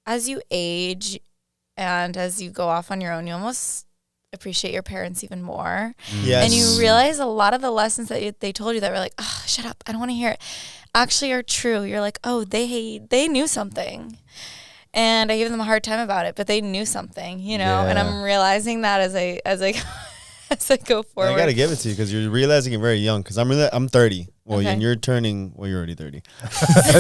as you age and as you go off on your own, you almost appreciate your parents even more. Yes. And you realize a lot of the lessons that they told you that were like, oh, shut up, I don't want to hear it, actually are true. You're like, oh, they knew something. And I gave them a hard time about it, but they knew something, you know? Yeah. And I'm realizing that as I as I go forward. I gotta give it to you because you're realizing it very young. Because I'm 30. Well, Okay. and you're turning. Well, you're already 30.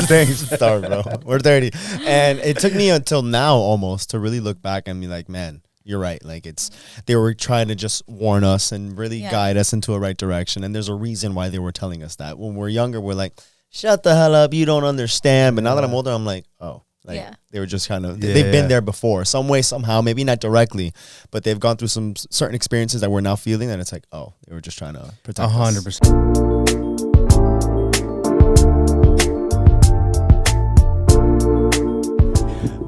Thanks, sorry, bro. We're 30, and it took me until now almost to really look back and be like, man, you're right. Like they were trying to just warn us and really guide us into a right direction. And there's a reason why they were telling us that. When we're younger, we're like, shut the hell up, you don't understand. But now that I'm older, I'm like, oh. Like they were just kind of, they've been there before, some way, somehow, maybe not directly, but they've gone through some certain experiences that we're now feeling, and it's like, oh, they were just trying to protect us. 100%.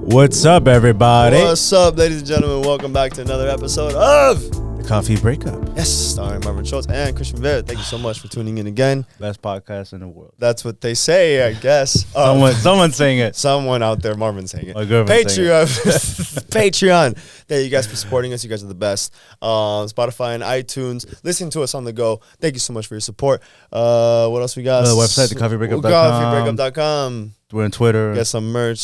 What's up, everybody? What's up, ladies and gentlemen? Welcome back to another episode of The Coffee Breakup. Yes, starring Marvin Schultz and Christian Vera. Thank you so much for tuning in again. Best podcast in the world. That's what they say, I guess. Someone's saying it. Someone out there, Marvin's saying it. My girlfriend's saying it. Patreon. Thank you guys for supporting us. You guys are the best. Spotify and iTunes. Listening to us on the go. Thank you so much for your support. What else we got? The website, thecoffeebreakup.com. Coffeebreakup.com. We're on Twitter. Get some merch.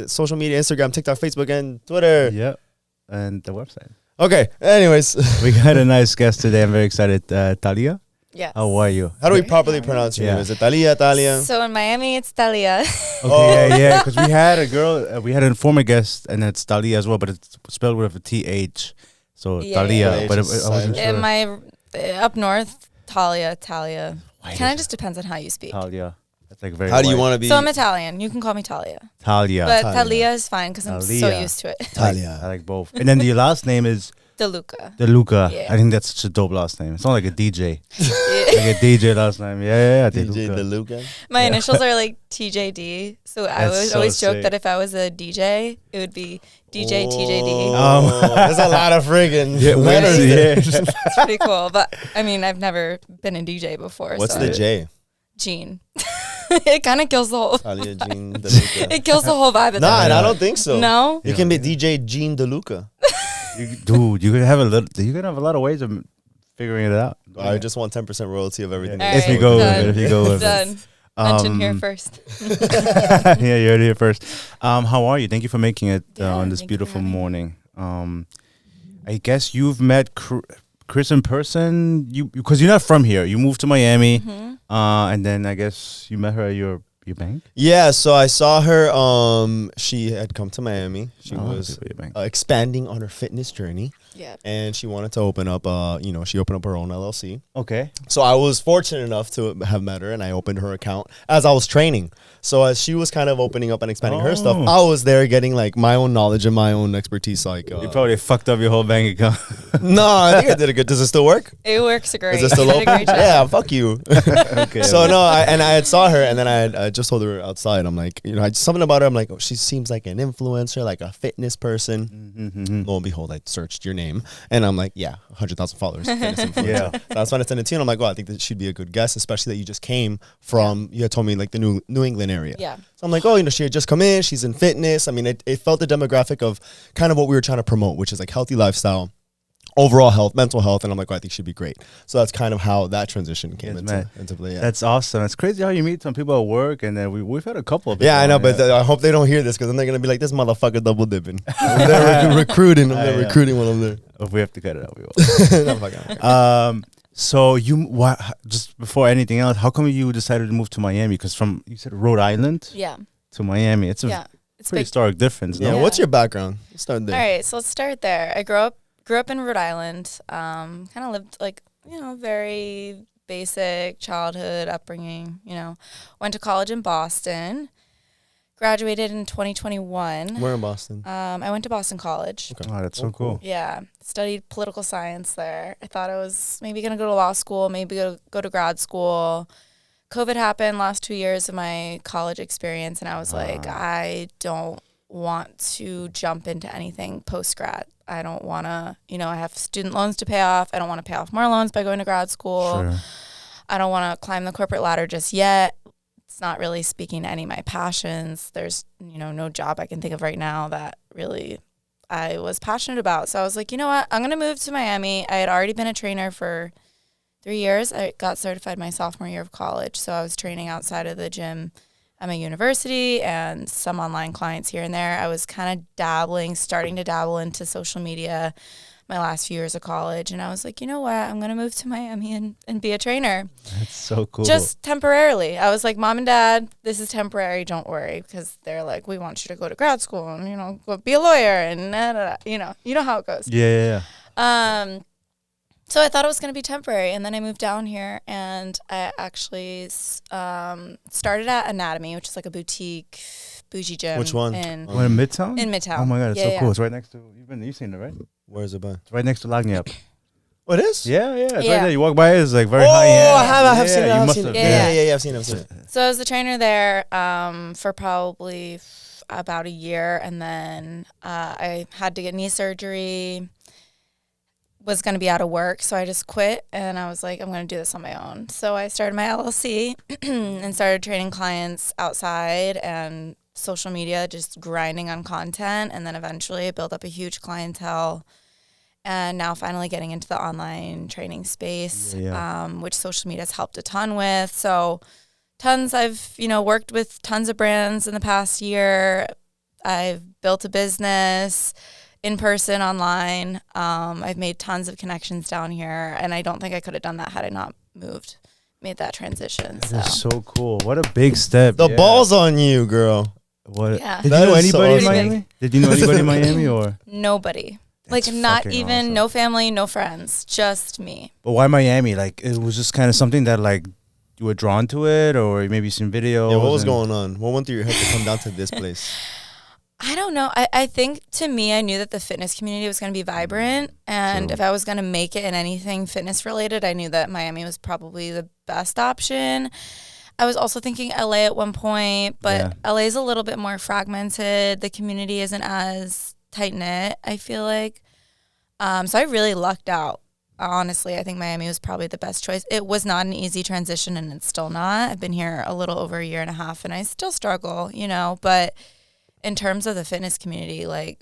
Social media, Instagram, TikTok, Facebook, and Twitter. Yep. And the website. Okay. Anyways. We got a nice guest today. I'm very excited. Talia? Yes. How are you? How do we properly pronounce your name? Is it Talia? So in Miami, it's Talia. Okay, yeah, because we had a girl, we had a former guest, and it's Talia as well, but it's spelled with a TH. So Talia, but I wasn't sure. My up north, Talia. Why Kind of just depends on how you speak. Talia. That's like very How do you white. want to be? So I'm Italian. You can call me Talia. Talia. But Talia. Talia is fine because I'm so Talia. used to it. Talia. I like both. And then the last name is DeLuca. DeLuca. Yeah. I think that's such a dope last name. It's not like a DJ. Yeah. Like a DJ last name. Yeah. DJ DeLuca. DeLuca. My initials are like TJD. So I That's so always joke sick. that if I was a DJ, it would be DJ TJD. There's a lot of friggin' Yeah, letters there. It's pretty cool. But I mean, I've never been a DJ before. What's so the J? Gene. It kind of kills the whole. Talia Jean DeLuca. It kills the whole vibe. Of Nah, that. I don't think so. No. You can be DJ Jean DeLuca. Dude, you could have a lot of ways of figuring it out. I just want 10% royalty of everything. All If you right, go with done. it, if you go with it. Done. Mention here first. Yeah, you heard it here first. How are you? Thank you for making it Yeah, on this thank you for beautiful having me. morning. I guess you've met Chris in person. Because you're not from here. You moved to Miami, Mm-hmm. and then I guess you met her at your bank. Yeah, so I saw her. She had come to Miami. She was your bank. expanding on her fitness journey, Yeah. and she wanted to open up. She opened up her own LLC. Okay. So I was fortunate enough to have met her, and I opened her account as I was training. So as she was kind of opening up and expanding her stuff, I was there getting like my own knowledge and my own expertise. Like, You probably fucked up your whole bank account. no, I think I did a good. Does it still work? It works great. Is it still You did a open? great job. Yeah, fuck you. Okay. So no, I had saw her, and then I just told her outside. I'm like, something about her. I'm like, oh, she seems like an influencer, like a fitness person. Mm-hmm. Lo and behold, I searched your name, and I'm like, yeah, 100,000 followers. Fitness influencer. Yeah. That's when I sent it to you. And I'm like, well, I think that she'd be a good guest, especially that you just came from. You had told me like the New England area. Yeah. So I'm like, oh, she had just come in. She's in fitness. I mean, it felt the demographic of kind of what we were trying to promote, which is like healthy lifestyle, overall health, mental health. And I'm like, oh, I think she'd be great. So that's kind of how that transition came into play. Yeah. That's awesome. It's crazy how you meet some people at work, and then we've had a couple of people. Yeah, I know, but I hope they don't hear this because then they're gonna be like, "This motherfucker double dipping." They're recruiting. I'm recruiting when I'm there. If we have to cut it out, we will. No, fuck, okay. So just before anything else, how come you decided to move to Miami? Because you said Rhode Island Yeah. to Miami, it's a It's pretty big. stark difference. Yeah, No? what's your background? Let's start there. All right, so let's start there. I grew up in Rhode Island. Kind of lived like, very basic childhood upbringing, Went to college in Boston. Graduated in 2021. Where in Boston? I went to Boston College. Okay. Oh, that's so cool. Yeah, studied political science there. I thought I was maybe going to go to law school, maybe go to grad school. COVID happened last 2 years of my college experience, and I was like, I don't want to jump into anything post-grad. I don't want to, I have student loans to pay off. I don't want to pay off more loans by going to grad school. Sure. I don't want to climb the corporate ladder just yet. it's not really speaking to any of my passions. There's, no job I can think of right now that really I was passionate about. So I was like, you know what? I'm going to move to Miami. I had already been a trainer for 3 years. I got certified my sophomore year of college. So I was training outside of the gym at my university and some online clients here and there. I was kind of starting to dabble into social media my last few years of college. And I was like, you know what? I'm going to move to Miami and be a trainer. That's so cool. Just temporarily. I was like, Mom and Dad, this is temporary. Don't worry. Because they're like, we want you to go to grad school and, go be a lawyer and you know how it goes. Yeah. So I thought it was going to be temporary. And then I moved down here and I actually started at Anatomy, which is like a boutique, bougie gym. Which one? In Midtown? In Midtown. Oh my God, it's so cool. It's right next to, you've seen it, right? Where is it by? It's right next to Lagniappe. Oh, it is? Yeah. It's right Yeah. there. You walk by, it's like very Oh, high end. I have seen it. You must have. Yeah. I've seen it. So I was a trainer there for probably about a year. And then I had to get knee surgery, was going to be out of work. So I just quit and I was like, I'm going to do this on my own. So I started my LLC and started training clients outside and social media, just grinding on content. And then eventually I built up a huge clientele. And now finally getting into the online training space, which social media has helped a ton with. So I've, worked with tons of brands in the past year. I've built a business in person, online. I've made tons of connections down here. And I don't think I could have done that had I not made that transition. That's so cool. What a big step. The ball's on you, girl. What? Yeah. Did That you know is so anybody in awesome. Miami? Did you know anybody in Miami or? Nobody. That's not fucking even, awesome. no family, no friends, just me. But why Miami? Like, it was just kind of something that, like, you were drawn to it, or maybe some videos. Yeah, what was going on? What went through your head to come down to this place? I don't know. I think to me, I knew that the fitness community was going to be vibrant. And True. if I was going to make it in anything fitness related, I knew that Miami was probably the best option. I was also thinking LA at one point, but LA is a little bit more fragmented. The community isn't as tight knit, I feel like. So I really lucked out. Honestly, I think Miami was probably the best choice. It was not an easy transition, and it's still not. I've been here a little over a year and a half, and I still struggle, but in terms of the fitness community, like,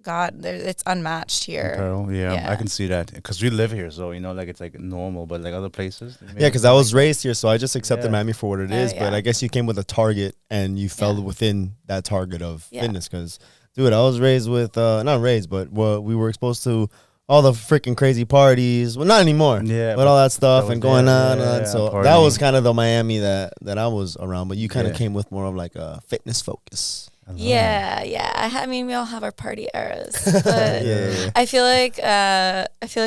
God, it's unmatched here. Apparel, yeah, I can see that because we live here, so like it's like normal, but like other places. Yeah, because I was raised here, so I just accepted Miami for what it is. yeah. But I guess you came with a target, and you fell within that target of fitness. Because, dude, I was raised with not raised, but we were exposed to all the freaking crazy parties. Well, not anymore. Yeah, but all that stuff that and was going there, on. yeah, And so partying. that was kind of the Miami that I was around. But you kind of came with more of like a fitness focus. Yeah. I mean, we all have our party eras, but I feel like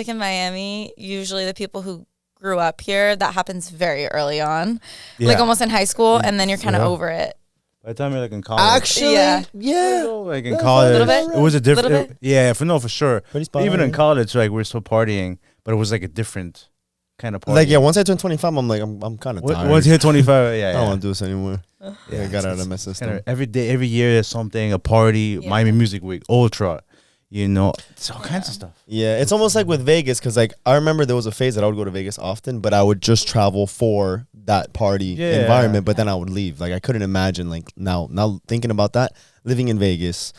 in Miami, usually the people who grew up here, that happens very early on, like almost in high school, and then you're kind of over it. By the time you're like in college, Actually, like in college, Little bit? it was a different. Little bit? For sure. Pretty spot Even on, in yeah. college, like we're still partying, but it was like a different kind of party. Like, once I turned 25, I'm like, I'm kind of tired. Once you hit 25, I don't want to do this anymore. I got out of my system. Kinda every day, every year, there's something, a party, Miami Music Week, Ultra, it's all kinds of stuff. Yeah, it's almost like with Vegas, because like I remember there was a phase that I would go to Vegas often, but I would just travel for that party environment, but then I would leave. Like I couldn't imagine like now thinking about that, living in Vegas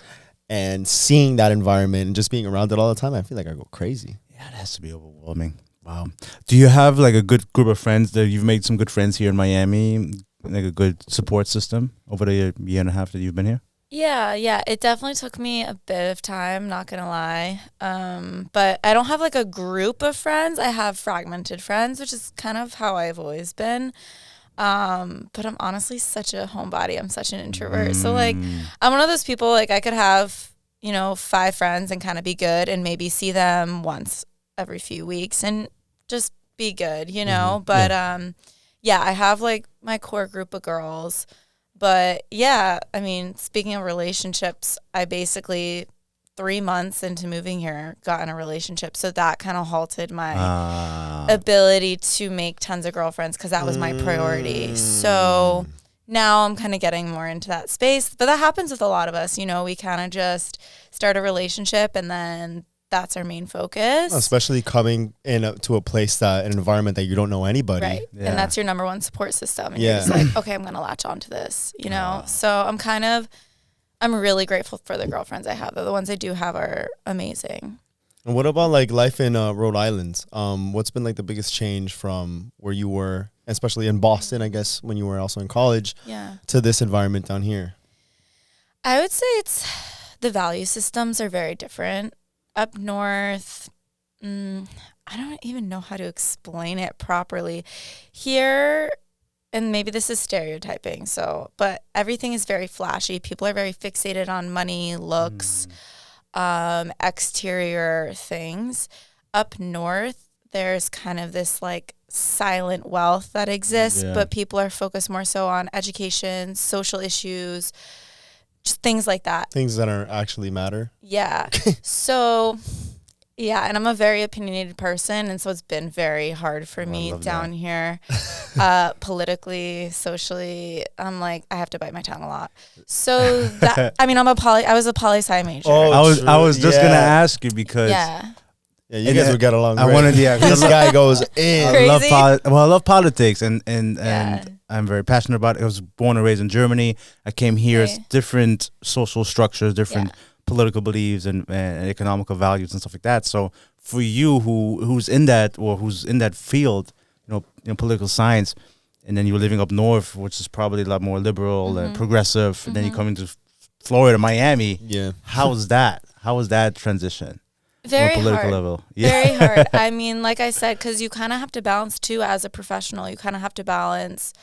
and seeing that environment and just being around it all the time, I feel like I go crazy. Yeah, it has to be overwhelming. Wow. Do you have like a good group of friends that you've made some good friends here in Miami, like a good support system over the year and a half that you've been here? Yeah. It definitely took me a bit of time, not going to lie. But I don't have like a group of friends. I have fragmented friends, which is kind of how I've always been. But I'm honestly such a homebody. I'm such an introvert. So like, I'm one of those people, like I could have, 5 friends and kind of be good and maybe see them once every few weeks and just be good, But, I have like my core group of girls. But I mean, speaking of relationships, I basically 3 months into moving here got in a relationship. So that kind of halted my ability to make tons of girlfriends because that was my priority. So now I'm kind of getting more into that space. But that happens with a lot of us. We kind of just start a relationship and then that's our main focus. Especially coming to a place an environment that you don't know anybody. Right. Yeah. And that's your number one support system. And you're just like, okay, I'm going to latch onto this, you know? So I'm really grateful for the girlfriends I have. The ones I do have are amazing. And what about like life in Rhode Island? What's been like the biggest change from where you were, especially in Boston, I guess, when you were also in college, to this environment down here? I would say the value systems are very different. Up north, I don't even know how to explain it properly. Here, and maybe this is stereotyping, but everything is very flashy. People are very fixated on money, looks, exterior things. Up north, there's kind of this like silent wealth that exists, but people are focused more so on education, social issues, just things like that. Things that are actually matter. Yeah. So, yeah, and I'm a very opinionated person, and so it's been very hard for me down here. Politically, socially, I'm like, I have to bite my tongue a lot. So that, I mean, I was a poli-sci major. Oh, I was just gonna ask you because yeah, you guys would get along. I great. wanted this guy goes in. I love politics and I'm very passionate about it. I was born and raised in Germany. I came here. It's different social structures, different political beliefs and economical values and stuff like that. So for you who's in that field, you know, political science, and then you were living up north, which is probably a lot more liberal and progressive, and then you come into Florida, Miami. Yeah. How was that? How was that transition? Very on a political hard. level. Very hard. I mean, like I said, because you kind of have to balance too as a professional. You kind of have to balance,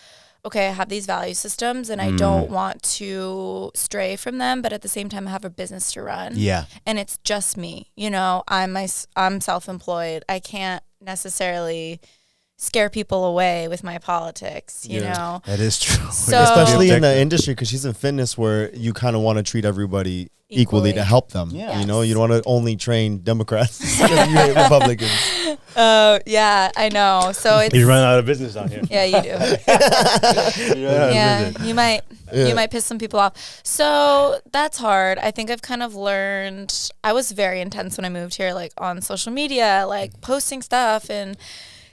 okay, I have these value systems and I don't want to stray from them, but at the same time I have a business to run. Yeah. And it's just me. You know, I'm self-employed. I can't necessarily scare people away with my politics, you know? That is true. So, especially in the industry, because she's in fitness where you kind of want to treat everybody equally to help them. Yeah. You know, you don't want to only train Democrats instead of you hate Republicans. yeah, I know. So it's... You run out of business down here. Yeah, you do. Yeah, you might piss some people off. So that's hard. I think I've kind of learned, I was very intense when I moved here, like on social media, like posting stuff and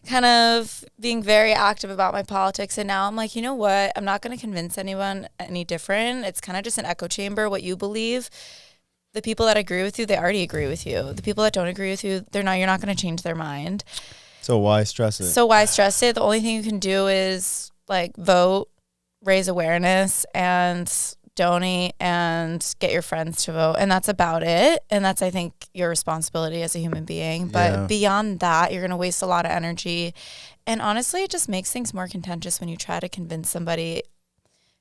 kind of being very active about my politics. And now I'm like, you know what? I'm not going to convince anyone any different. It's kind of just an echo chamber, what you believe. The people that agree with you, they already agree with you. The people that don't agree with you, you're not going to change their mind. So why stress it? The only thing you can do is like vote, raise awareness, and donate and get your friends to vote. And that's about it. And that's, I think, your responsibility as a human being. But beyond that, you're going to waste a lot of energy. And honestly, it just makes things more contentious when you try to convince somebody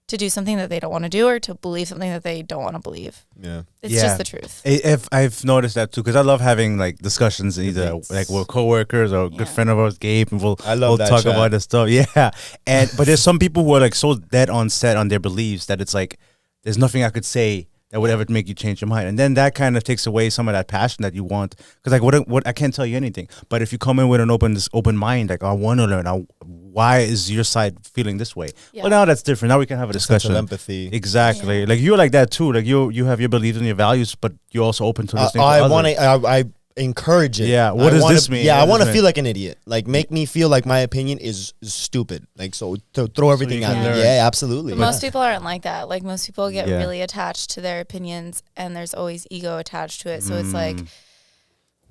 to do something that they don't want to do or to believe something that they don't want to believe. Yeah. It's just the truth. If I've noticed that too, because I love having like discussions either like with coworkers or a good friend of ours, Gabe, and we'll talk about this stuff. Yeah. But there's some people who are like so dead on set on their beliefs that it's like, there's nothing I could say that would ever make you change your mind. And then that kind of takes away some of that passion that you want. Because like what I can't tell you anything. But if you come in with an open mind, like I want to learn, why is your side feeling this way? Yeah. Well, now that's different. Now we can have a discussion. Sense of empathy. Exactly. Yeah. Like you're like that too. Like you have your beliefs and your values, but you're also open to listening to others. I encourage it. Yeah. What does this mean? Yeah, I want to feel like an idiot. Like make me feel like my opinion is stupid. Like so to throw everything out there. Yeah, absolutely. But most people aren't like that. Like most people get really attached to their opinions, and there's always ego attached to it. So it's like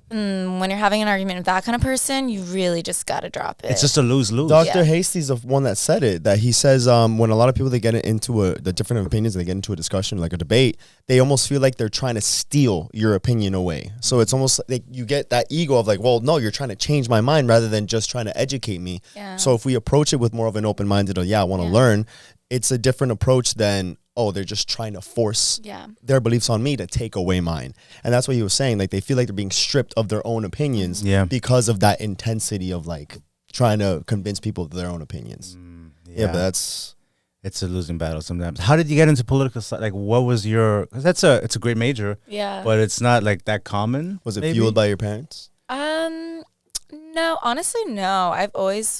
when you're having an argument with that kind of person, you really just got to drop it. It's just a lose-lose. Dr. Hastie's the one that said it, that he says when a lot of people, they get into the different opinions and they get into a discussion, like a debate, they almost feel like they're trying to steal your opinion away. So it's almost like you get that ego of like, well, no, you're trying to change my mind rather than just trying to educate me. Yeah. So if we approach it with more of an open-minded, I want to learn, it's a different approach than, oh, they're just trying to force their beliefs on me to take away mine. And that's what he was saying. Like, they feel like they're being stripped of their own opinions because of that intensity of, like, trying to convince people of their own opinions. But that's... It's a losing battle sometimes. How did you get into political science? Like, what was your... Because it's a great major. Yeah. But it's not, like, that common. Was it fueled by your parents? No, honestly, no.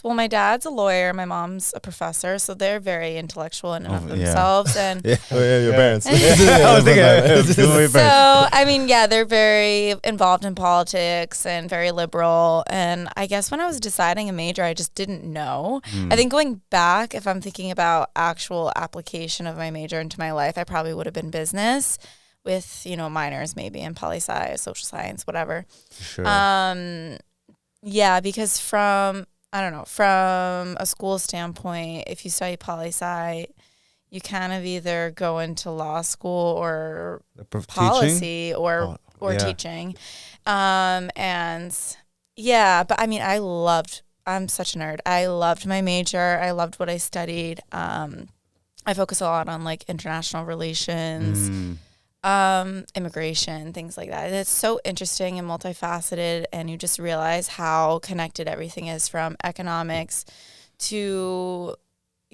My dad's a lawyer, my mom's a professor, so they're very intellectual in and of themselves. And your parents. I was thinking, so, I mean, yeah, they're very involved in politics and very liberal. And I guess when I was deciding a major, I just didn't know. I think going back, if I'm thinking about actual application of my major into my life, I probably would have been business with, minors maybe in poli-sci, social science, whatever. Sure. Yeah, because from a school standpoint, if you study poli-sci, you kind of either go into law school or policy or teaching. And yeah, but I mean, I'm such a nerd. I loved my major. I loved what I studied. I focus a lot on like international relations, immigration, things like that. It's so interesting and multifaceted, and you just realize how connected everything is, from economics to,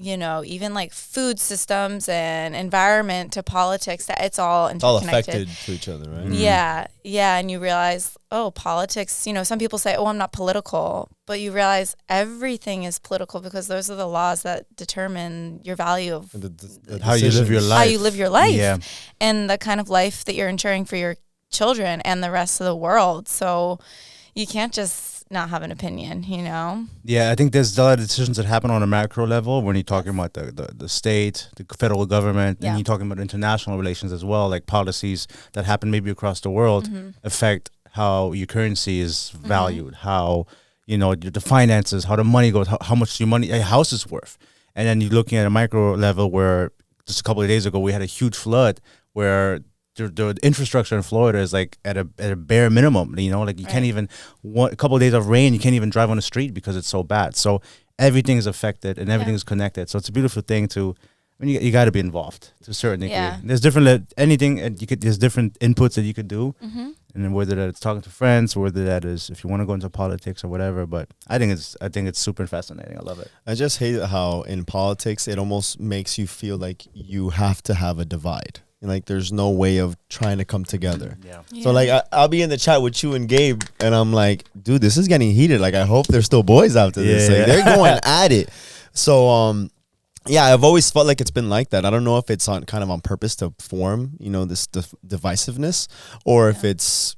even like food systems and environment to politics. That it's all interconnected. It's all affected to each other, right? Yeah, and you realize, politics. Some people say, I'm not political, but you realize everything is political because those are the laws that determine your value of how you live your life. How you live your life, and the kind of life that you're ensuring for your children and the rest of the world. So you can't just not have an opinion, Yeah, I think there's a lot of decisions that happen on a macro level when you're talking about the state, the federal government, and you're talking about international relations as well, like policies that happen maybe across the world affect how your currency is valued, how, the finances, how the money goes, how much a house is worth. And then you're looking at a micro level where just a couple of days ago we had a huge flood where the infrastructure in Florida is like at a bare minimum, like you can't even, a couple of days of rain, you can't even drive on the street because it's so bad. So everything is affected and everything is connected. So it's a beautiful thing you got to be involved to a certain degree. Yeah. There's different, there's different inputs that you could do. And then whether that's talking to friends or whether that is, if you want to go into politics or whatever, but I think it's super fascinating. I love it. I just hate how in politics, it almost makes you feel like you have to have a divide. Like there's no way of trying to come together. So like I'll be in the chat with you and Gabe, and I'm like, dude, this is getting heated. Like I hope there's still boys after this. Like, they're going at it. So I've always felt like it's been like that. I don't know if it's on purpose to form, this divisiveness, or if it's.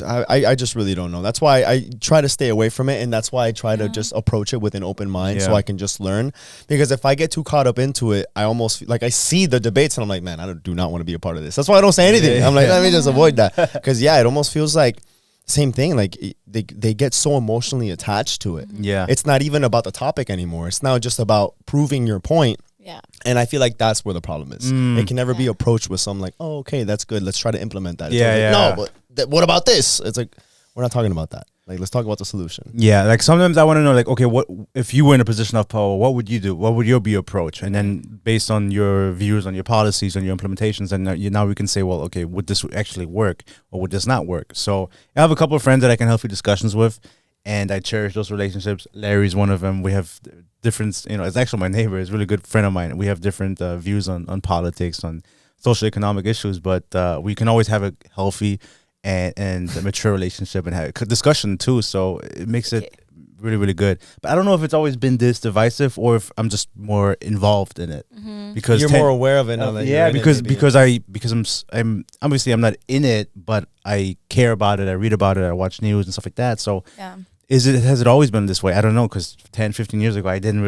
I just really don't know. That's why I try to stay away from it, and that's why I try to just approach it with an open mind so I can just learn. Because if I get too caught up into it, I almost like I see the debates and I'm like, man, I do not want to be a part of this. That's why I don't say anything. I'm like, let me just avoid that. Because it almost feels like same thing. Like they get so emotionally attached to it. Yeah, it's not even about the topic anymore. It's now just about proving your point. Yeah. And I feel like that's where the problem is. It can never be approached with something like, oh, okay, that's good. Let's try to implement that. No, but what about this? It's like, we're not talking about that. Like, let's talk about the solution. Yeah, like sometimes I want to know, like, okay, what if you were in a position of power, what would you do? What would your approach? And then based on your views, on your policies, on your implementations, and now we can say, well, okay, would this actually work or would this not work? So I have a couple of friends that I can have discussions with, and I cherish those relationships. Larry's one of them. We have different, it's actually my neighbor. He's a really good friend of mine. We have different views on politics, on social economic issues, but we can always have a healthy and a mature relationship and have a discussion too. So it makes it really, really good. But I don't know if it's always been this divisive or if I'm just more involved in it. Because you're more aware of it now that you're in because I'm obviously I'm not in it, but I care about it. I read about it. I watch news and stuff like that. So has it always been this way? I don't know, because 10, 15 years ago I didn't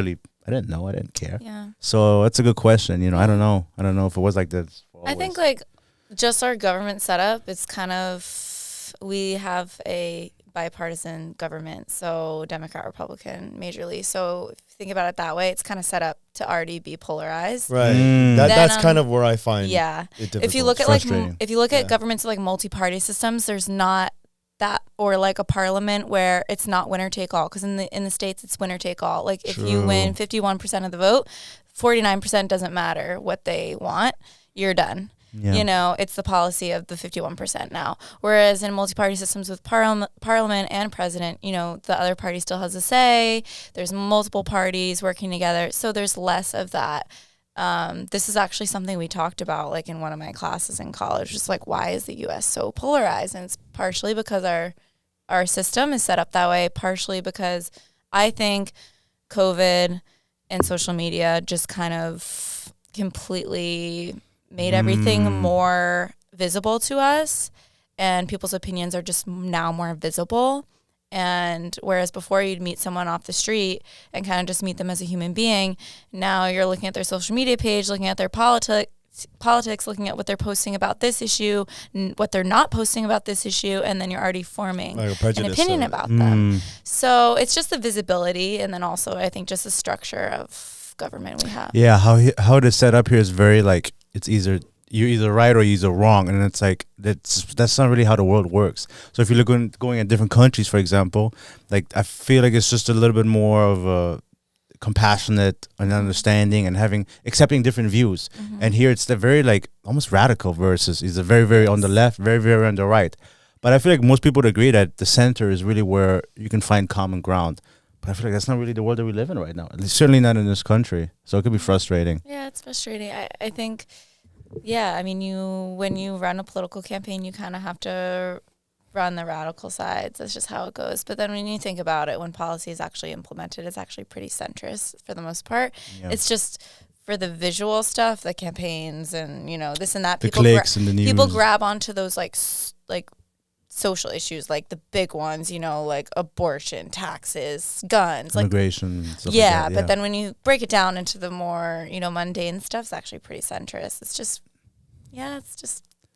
know. I didn't care. Yeah. So that's a good question. I don't know if it was like this. I think like just our government setup, it's kind of, we have a bipartisan government, so Democrat, Republican, majorly. So if you think about it that way, it's kind of set up to already be polarized. Right. That's kind of where I find it difficult. If you look at governments like multi-party systems, there's not that, or like a parliament where it's not winner take all, because in the States it's winner take all. Like if you win 51% of the vote, 49% doesn't matter what they want, you're done. It's the policy of the 51% now. Whereas in multi-party systems with parliament and president, the other party still has a say. There's multiple parties working together. So there's less of that. This is actually something we talked about like in one of my classes in college, just like, why is the U.S. so polarized? And it's partially because our our system is set up that way, partially because I think COVID and social media just kind of completely made everything more visible to us, and people's opinions are just now more visible. And whereas before you'd meet someone off the street and kind of just meet them as a human being, now you're looking at their social media page, looking at their politics, looking at what they're posting about this issue, what they're not posting about this issue, and then you're already forming an opinion about them. So it's just the visibility, and then also I think just the structure of government we have. Yeah, how it is set up here is very like it's you're either right or you're either wrong, and it's like that's not really how the world works. So if you look going at different countries, for example, like I feel like it's just a little bit more of a compassionate and understanding and accepting different views. And here it's the very like almost radical versus is a very, very on the left, very, very on the right. But I feel like most people would agree that the center is really where you can find common ground. But I feel like that's not really the world that we live in right now. At least certainly not in this country. So it could be frustrating. Yeah, it's frustrating. I think, yeah, I mean, when you run a political campaign, you kind of have to run the radical sides. That's just how it goes. But then when you think about it, when policy is actually implemented, it's actually pretty centrist for the most part. Yeah. It's just for the visual stuff, the campaigns and, this and that. The clicks and the news. People grab onto those like social issues, like the big ones, like abortion, taxes, guns, immigration. Like, yeah, but then when you break it down into the more, mundane stuff, it's actually pretty centrist. It's just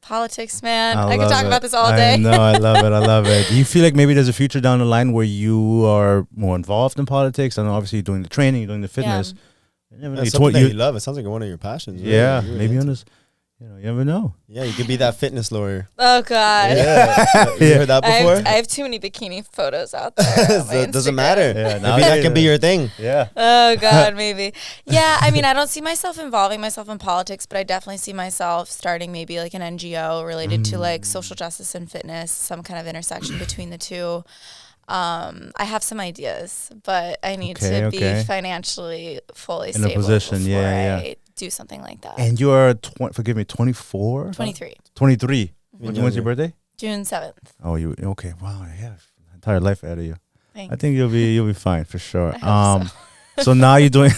politics, man. I could talk about this all day. No, I love it. Do you feel like maybe there's a future down the line where you are more involved in politics? I know obviously you're doing the training, you're doing the fitness. Yeah. That's something that you love. It sounds like one of your passions. Really. Yeah, maybe on this. You never know. Yeah, you could be that fitness lawyer. Oh, God. Yeah. You heard that before? I have too many bikini photos out there. So it doesn't matter. Yeah, maybe that can be your thing. Yeah. Oh, God, maybe. Yeah, I mean, I don't see myself involving myself in politics, but I definitely see myself starting maybe like an NGO related to like social justice and fitness, some kind of intersection between the two. I have some ideas, but I need to be financially fully stable in a position, before yeah. I do something like that. And you are, forgive me, 24? 23. 23. When's your birthday? June 7th. Oh, you okay? Wow, I have an entire life ahead of you. Thanks. I think you'll be fine for sure. I hope so. So now you're doing.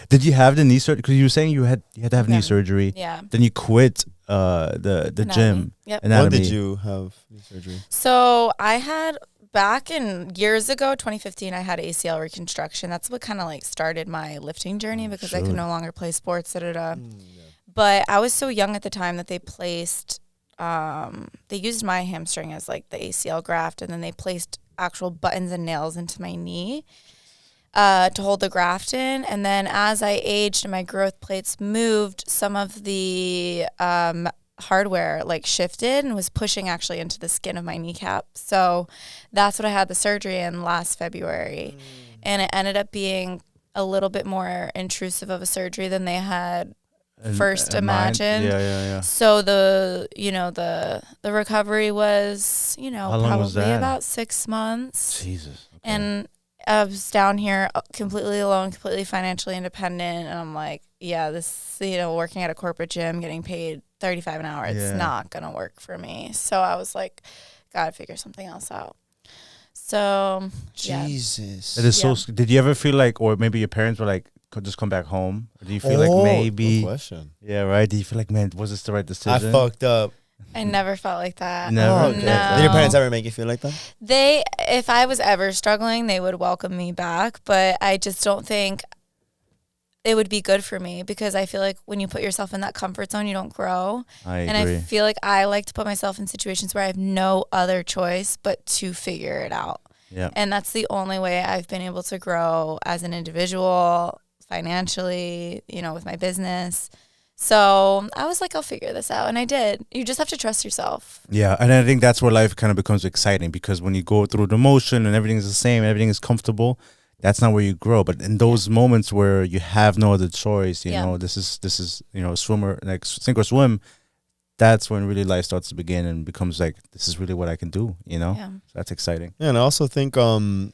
Did you have the knee surgery? Because you were saying you had to have knee surgery. Yeah. Then you quit the gym. Yep. When did you have knee surgery? So I had. Back in years ago, 2015, I had ACL reconstruction. That's what kind of like started my lifting journey because I could no longer play sports. But I was so young at the time that they placed, they used my hamstring as like the ACL graft, and then they placed actual buttons and nails into my knee to hold the graft in. And then as I aged and my growth plates moved, some of the hardware like shifted and was pushing actually into the skin of my kneecap. So that's what I had the surgery in last February. And it ended up being a little bit more intrusive of a surgery than they had first imagined. Yeah. So the recovery was, probably about 6 months. Jesus. Okay. And I was down here completely alone, completely financially independent, and I'm like, yeah, this, working at a corporate gym, getting paid $35 an hour, it's not going to work for me. So I was like, gotta figure something else out. So, Jesus. It is so. Did you ever feel like, or maybe your parents were like, just come back home? Or do you feel like maybe? Good question. Yeah, right. Do you feel like, man, was this the right decision? I fucked up. I never felt like that. Never. No. Did your parents ever make you feel like that? If I was ever struggling, they would welcome me back, but I just don't think it would be good for me because I feel like when you put yourself in that comfort zone, you don't grow. I agree. I feel like I like to put myself in situations where I have no other choice but to figure it out. Yeah. And that's the only way I've been able to grow as an individual, financially, with my business. So I was like, I'll figure this out. And I did. You just have to trust yourself. Yeah. And I think that's where life kind of becomes exciting because when you go through the motion and everything is the same, everything is comfortable, that's not where you grow. But in those moments where you have no other choice, you know, this is, swimmer, like sink or swim, that's when really life starts to begin and becomes like, this is really what I can do, So that's exciting. Yeah. And I also think, how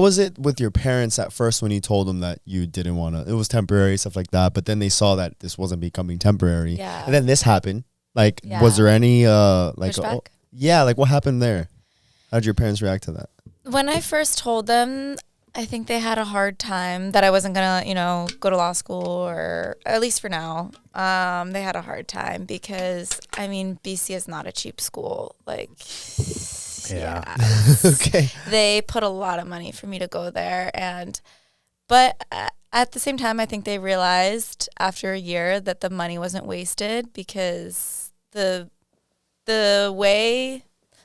was it with your parents at first when you told them that you didn't want to, it was temporary, stuff like that, but then they saw that this wasn't becoming temporary. Yeah. And then this happened. Was there any, pushback? Yeah, like what happened there? How did your parents react to that? When I first told them, I think they had a hard time that I wasn't gonna, go to law school, or at least for now. They had a hard time because, BC is not a cheap school. Like, Yeah. Okay. They put a lot of money for me to go there, but at the same time, I think they realized after a year that the money wasn't wasted, because the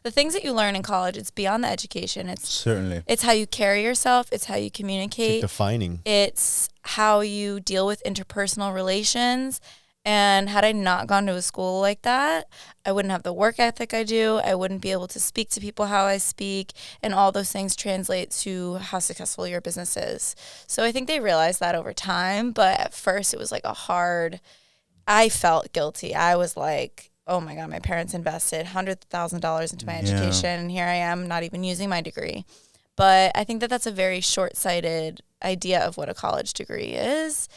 things that you learn in college, it's beyond the education. It's how you carry yourself. It's how you communicate. It's like defining. It's how you deal with interpersonal relations. And had I not gone to a school like that, I wouldn't have the work ethic I do. I wouldn't be able to speak to people how I speak. And all those things translate to how successful your business is. So I think they realized that over time. But at first, it was like I felt guilty. I was like, oh my God, my parents invested $100,000 into my education, and here I am not even using my degree. But I think that that's a very short-sighted idea of what a college degree is.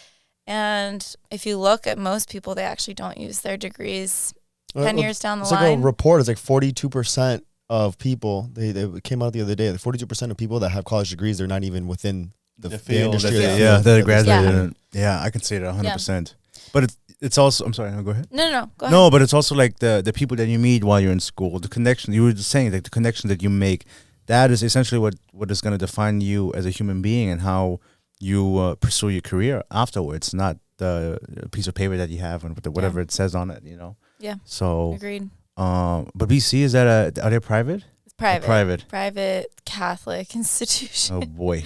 And if you look at most people, they actually don't use their degrees 10 years down the line. It's like a report. It's like 42% of people, they came out the other day, that 42% of people that have college degrees, they're not even within the field. They're graduated. Yeah, I can say that 100%. But it's also, I'm sorry, no, go ahead. No, go ahead. No, but it's also like the people that you meet while you're in school, the connection, you were just saying, like the connection that you make, that is essentially what is going to define you as a human being and how you pursue your career afterwards, not the piece of paper that you have and whatever it says on it, Yeah. So agreed. But BC, is that are they private? It's private. Private Catholic institution. Oh boy,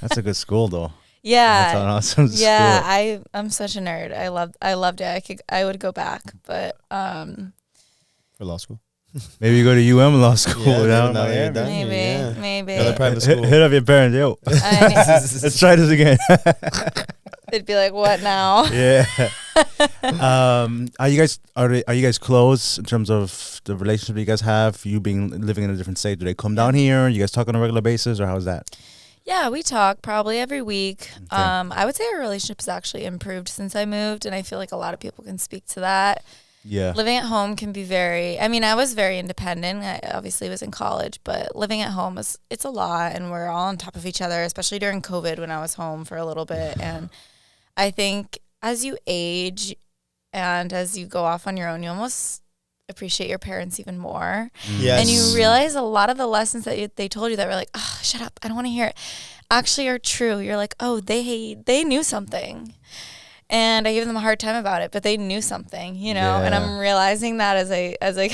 that's a good school though. Yeah. That's an awesome school. Yeah, I'm such a nerd. I loved it. I would go back, but For law school. Maybe you go to UM law school. Maybe. Another private school. Hit up your parents, yo. Let's try this again. They'd be like, "What now?" Yeah. Are you guys close in terms of the relationship you guys have? You living in a different state, do they come down here? You guys talk on a regular basis, or how's that? Yeah, we talk probably every week. Okay. I would say our relationship has actually improved since I moved, and I feel like a lot of people can speak to that. Yeah. Living at home can be I was very independent. I obviously was in college, but living at home it's a lot, and we're all on top of each other, especially during COVID when I was home for a little bit. And I think as you age and as you go off on your own, you almost appreciate your parents even more. Yes. And you realize a lot of the lessons that they told you that were like, oh, shut up, I don't want to hear it, actually are true. You're like, oh, they knew something. And I gave them a hard time about it, but they knew something, and I'm realizing that as I as I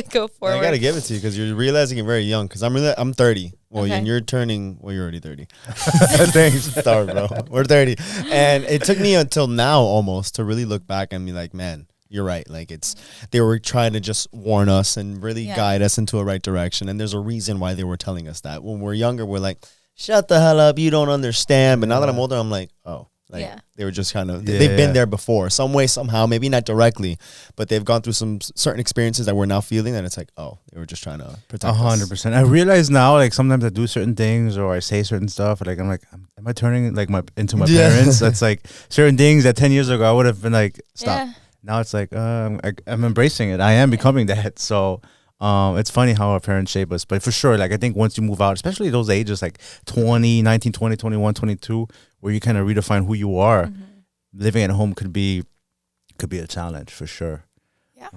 go forward. I gotta give it to you because you're realizing it very young. Because I'm 30. Well, Okay. and you're already 30. Thanks, sorry, bro. We're 30, and it took me until now almost to really look back and be like, man, you're right. Like they were trying to just warn us and really guide us into a right direction. And there's a reason why they were telling us that. When we're younger, we're like, shut the hell up, you don't understand. But now that I'm older, I'm like, oh. They were just kind of, they've been there before, some way, somehow, maybe not directly, but they've gone through some certain experiences that we're now feeling, and it's like, oh, they were just trying to protect us. 100%. I realize now, like, sometimes I do certain things or I say certain stuff, like, I'm like, am I turning, like, into my parents? That's like, certain things that 10 years ago, I would have been like, stop. Yeah. Now it's like, I'm embracing it. I am becoming that, so... it's funny how our parents shape us, but for sure, like, I think once you move out, especially those ages, like 19, 20, 21, 22, where you kind of redefine who you are, living at home could be a challenge for sure. Yeah.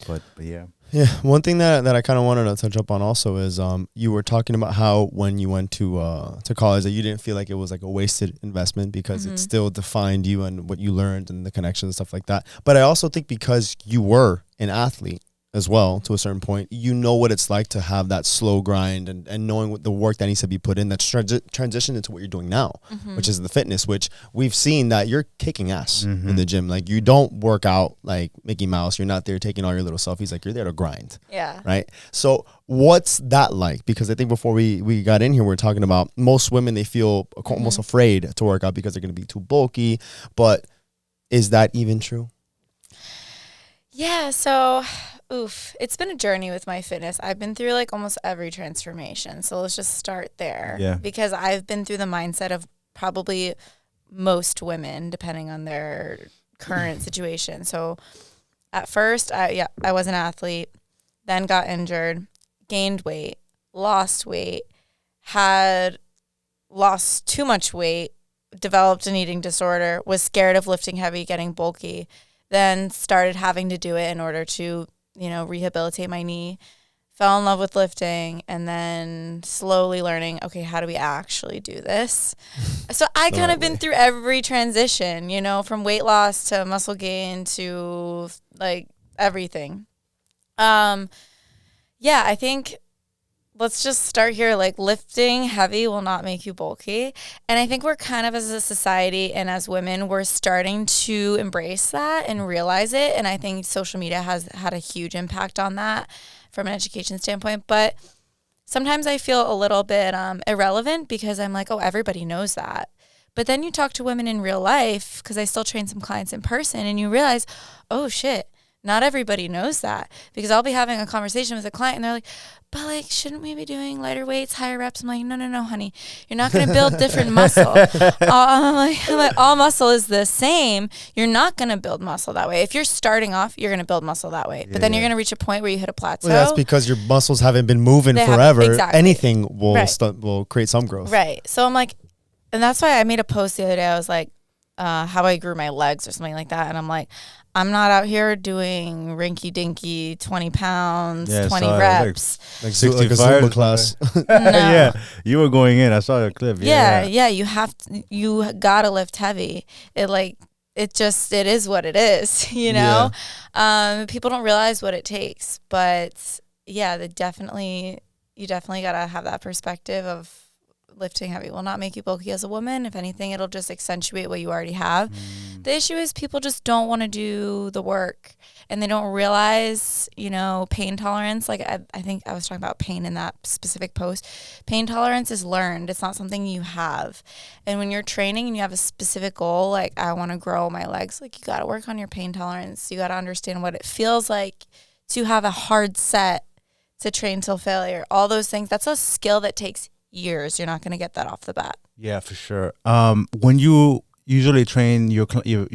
But yeah. Yeah. One thing that I kind of wanted to touch up on also is you were talking about how when you went to college that you didn't feel like it was like a wasted investment because it still defined you and what you learned and the connections and stuff like that. But I also think because you were an athlete as well, to a certain point, you know what it's like to have that slow grind and knowing what the work that needs to be put in that's transitioned into what you're doing now, which is the fitness, which we've seen that you're kicking ass in the gym. Like, you don't work out like Mickey Mouse. You're not there taking all your little selfies. Like, you're there to grind. Yeah. Right? So what's that like? Because I think before we got in here, we were talking about most women, they feel almost afraid to work out because they're going to be too bulky. But is that even true? Yeah, so... it's been a journey with my fitness. I've been through like almost every transformation. So let's just start there. Yeah. Because I've been through the mindset of probably most women, depending on their current situation. So At first, I was an athlete, then got injured, gained weight, lost weight, had lost too much weight, developed an eating disorder, was scared of lifting heavy, getting bulky, then started having to do it in order to, rehabilitate my knee, fell in love with lifting, and then slowly learning, okay, how do we actually do this? So I kind of been through every transition, from weight loss to muscle gain to like everything. I think let's just start here. Like, lifting heavy will not make you bulky. And I think we're kind of, as a society and as women, we're starting to embrace that and realize it. And I think social media has had a huge impact on that from an education standpoint. But sometimes I feel a little bit irrelevant because I'm like, oh, everybody knows that. But then you talk to women in real life, because I still train some clients in person, and you realize, oh, shit, not everybody knows that. Because I'll be having a conversation with a client, and they're like, but like, shouldn't we be doing lighter weights, higher reps? I'm like, no, honey. You're not going to build different muscle. I'm like, all muscle is the same. You're not going to build muscle that way. If you're starting off, you're going to build muscle that way. But then you're going to reach a point where you hit a plateau. Well, that's because your muscles haven't been moving forever. Exactly. Anything will create some growth. Right. So I'm like, and that's why I made a post the other day. I was like, how I grew my legs or something like that. And I'm like, I'm not out here doing rinky-dinky 20 pounds, 20 reps. Like a Zumba class. No. Yeah, you were going in. I saw your clip. Yeah. You gotta lift heavy. It is what it is, People don't realize what it takes. But yeah, you definitely gotta have that perspective of lifting heavy will not make you bulky as a woman. If anything, it'll just accentuate what you already have. The issue is people just don't want to do the work, and they don't realize, pain tolerance. Like I think I was talking about pain in that specific post. Pain tolerance is learned. It's not something you have. And when you're training and you have a specific goal, like I want to grow my legs, like you got to work on your pain tolerance. You got to understand what it feels like to have a hard set, to train till failure. All those things. That's a skill that takes years. You're not going to get that off the bat. Yeah, for sure. When you usually train your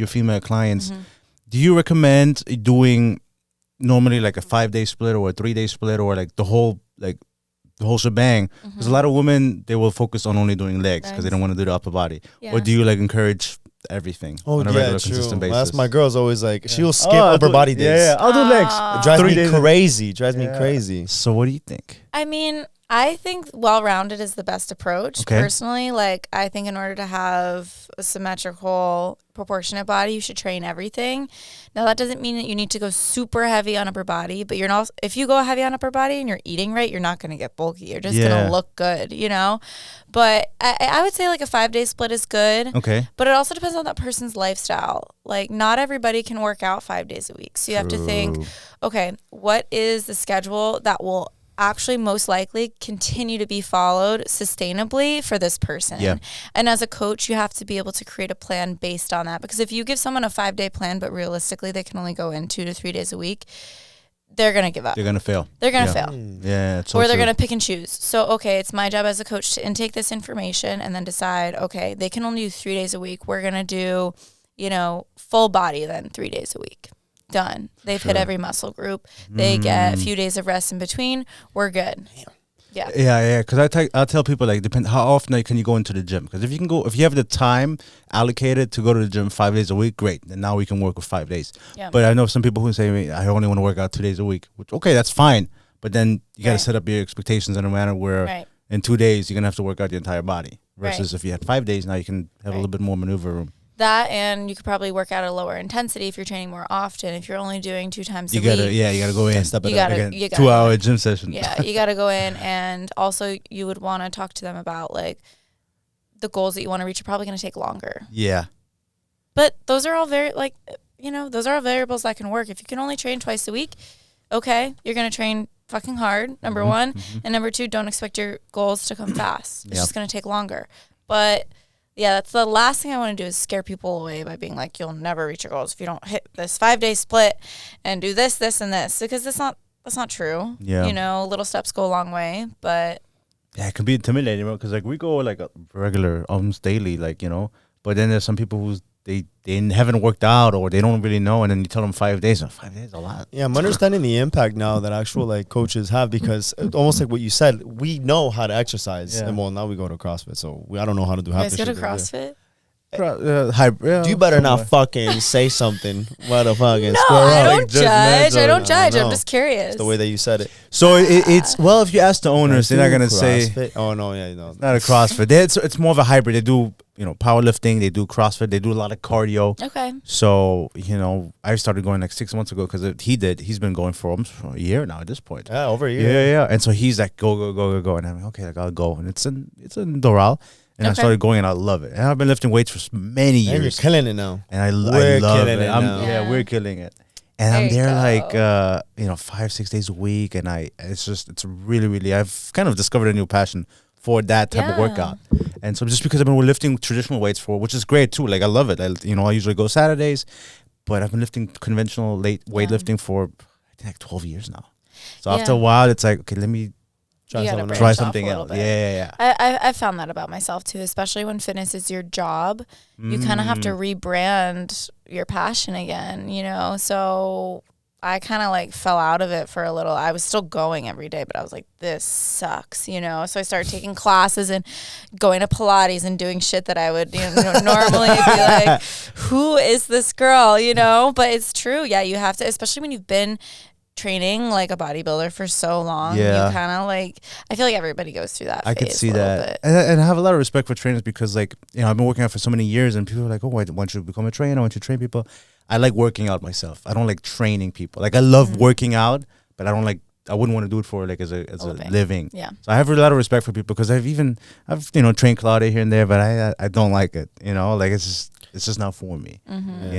female clients, do you recommend doing normally like a 5-day split or a 3-day split, or like the whole shebang? Because a lot of women, they will focus on only doing legs because they don't want to do the upper body. Yeah. Or do you like encourage everything on a regular, consistent basis? That's my girl's always like, she'll skip upper body days. Yeah, I'll do legs. It drives me crazy. So what do you think? I mean, I think well-rounded is the best approach. Okay. Personally, like I think in order to have a symmetrical, proportionate body, you should train everything. Now that doesn't mean that you need to go super heavy on upper body, but if you go heavy on upper body and you're eating right, you're not going to get bulky. You're just going to look good, But I would say like a 5-day split is good. Okay. But it also depends on that person's lifestyle. Like not everybody can work out 5 days a week. So you have to think, okay, what is the schedule that will actually most likely continue to be followed sustainably for this person? Yeah. And as a coach, you have to be able to create a plan based on that. Because if you give someone a 5-day plan, but realistically they can only go in 2 to 3 days a week, they're going to give up. They're going to fail. They're going to fail. Yeah. Or they're going to pick and choose. So, okay, it's my job as a coach to intake this information and then decide, okay, they can only do 3 days a week. We're going to do, full body then 3 days a week. Done. They've hit every muscle group. They get a few days of rest in between. We're good. Yeah. Because I tell people, like, depend how often can you go into the gym? Because if you have the time allocated to go to the gym 5 days a week, great. Then now we can work with 5 days. Yeah. But I know some people who say, I only want to work out 2 days a week. Which, okay, that's fine. But then you got to set up your expectations in a manner where in 2 days you're gonna have to work out your entire body. Versus if you had 5 days, now you can have a little bit more maneuver room. That, and you could probably work out at a lower intensity if you're training more often. If you're only doing 2 times a week. You gotta go in. Step it up again. 2-hour gym session. Yeah, you gotta go in, and also you would want to talk to them about like the goals that you want to reach are probably going to take longer. Yeah. But those are all those are all variables that can work. If you can only train twice a week, okay, you're going to train fucking hard, number one. And number 2, don't expect your goals to come fast. It's just going to take longer. But yeah, that's the last thing I want to do is scare people away by being like, you'll never reach your goals if you don't hit this 5-day split and do this, this, and this. Because that's not true. Yeah. Little steps go a long way, but yeah, it can be intimidating, because like we go like a regular, almost daily, but then there's some people who they haven't worked out or they don't really know, and then you tell them 5 days. 5 days is a lot. Yeah, I'm understanding the impact now that actual like coaches have, because almost like what you said, we know how to exercise, and well, now we go to CrossFit, so I don't know how to do half the shit. You guys go to CrossFit? You better not fucking say something. What the fucking No, square I up. don't judge. I don't judge. I'm just curious. It's the way that you said it. So it's well, if you ask the owners, they're not gonna say. Oh no, yeah, no, not a CrossFit. It's more of a hybrid. They do powerlifting. They do CrossFit. They do a lot of cardio. Okay. So I started going like 6 months ago because he's been going for almost a year now at this point. Yeah, over a year. Yeah. And so he's like go, and I'm like, okay, like I'll go, and it's in Doral. And I started going, and I love it. And I've been lifting weights for many years. And you're killing it now. And I love killing it. it now. Yeah, we're killing it. And I'm there like 5-6 days a week, and it's really, really. I've kind of discovered a new passion for that type of workout. And so just because I've been lifting traditional weights which is great too. Like I love it. I usually go Saturdays, but I've been lifting conventional weightlifting for I think like 12 years now. So after a while, it's like, okay, let me try something else. Yeah. I found that about myself too, especially when fitness is your job. You kind of have to rebrand your passion again, So I kind of like fell out of it for a little. I was still going every day, but I was like, this sucks, So I started taking classes and going to Pilates and doing shit that I would normally be like, who is this girl, But it's true. Yeah, you have to, especially when you've been training like a bodybuilder for so long. You kind of like, I feel like everybody goes through that phase. I could see that. And I have a lot of respect for trainers because like, I've been working out for so many years and people are like, oh, I want you to become a trainer. I want you to train people. I like working out myself. I don't like training people. Like I love working out, but I wouldn't want to do it for like as a living. Yeah. So I have a lot of respect for people because I've trained Claudia here and there, but I don't like it. Like it's just not for me. I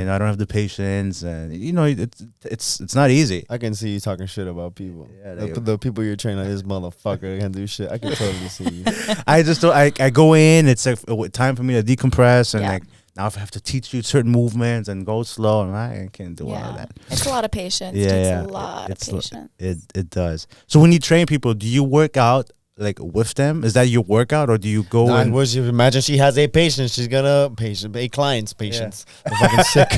don't have the patience, and it's not easy. I can see you talking shit about people. Yeah, the people you're training, this motherfucker can't do shit. I can totally see you. I just don't. I go in. It's like time for me to decompress, and like now if I have to teach you certain movements and go slow, and I can't do all of that. It's a lot of patience. It takes a lot of patience. It does. So when you train people, do you work out like with them? Is that your workout, or do you go and would you imagine she has 8 patients? She's gonna 8 clients. I'm fucking sick.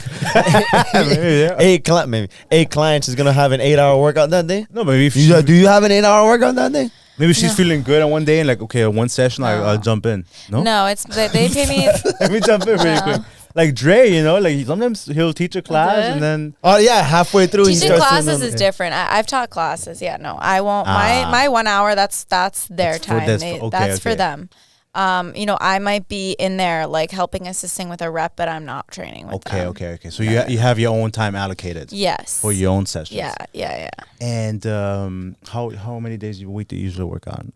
maybe 8 clients. She's gonna have an 8-hour workout that day. No, maybe if do you have an 8-hour workout that day? Maybe she's feeling good on one day and like, okay, one session I'll jump in. No, it's they pay me. Let me jump in really quick. Like Dre, like sometimes he'll teach a class and then halfway through teaching classes is different. I've taught classes. Yeah, no, I won't. My 1 hour that's their time. That's for them. I might be in there like helping assisting with a rep, but I'm not training with them. Okay. So you have your own time allocated. Yes. For your own sessions. Yeah. And how many days a week do you usually work on?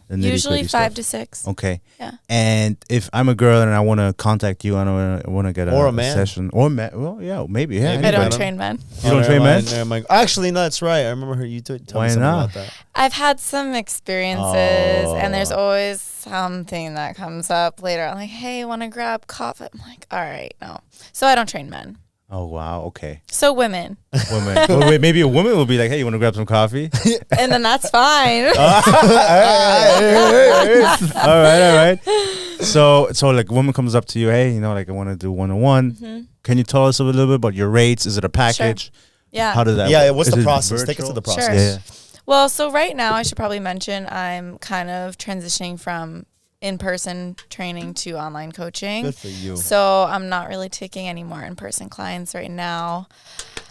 Usually 5 to 6. Okay. Yeah. And if I'm a girl and I want to contact you, and I want to get a session, or man, well, yeah, maybe. Yeah. I don't train men. You don't train men? Actually, no, that's right. I remember her. You told me something about that. I've had some experiences, and there's always something that comes up later. I'm like, hey, want to grab coffee? I'm like, all right, no. So I don't train men. Oh, wow. Okay. So women. Well, wait, maybe a woman will be like, hey, you want to grab some coffee? And then that's fine. All right. So like a woman comes up to you, hey, like I want to do one-on-one. Mm-hmm. Can you tell us a little bit about your rates? Is it a package? Sure. Yeah. How does that work? What's the process? Take us to the process. Sure. Yeah. Well, so right now I should probably mention I'm kind of transitioning from in-person training to online coaching. Good for you. So I'm not really taking any more in-person clients right now.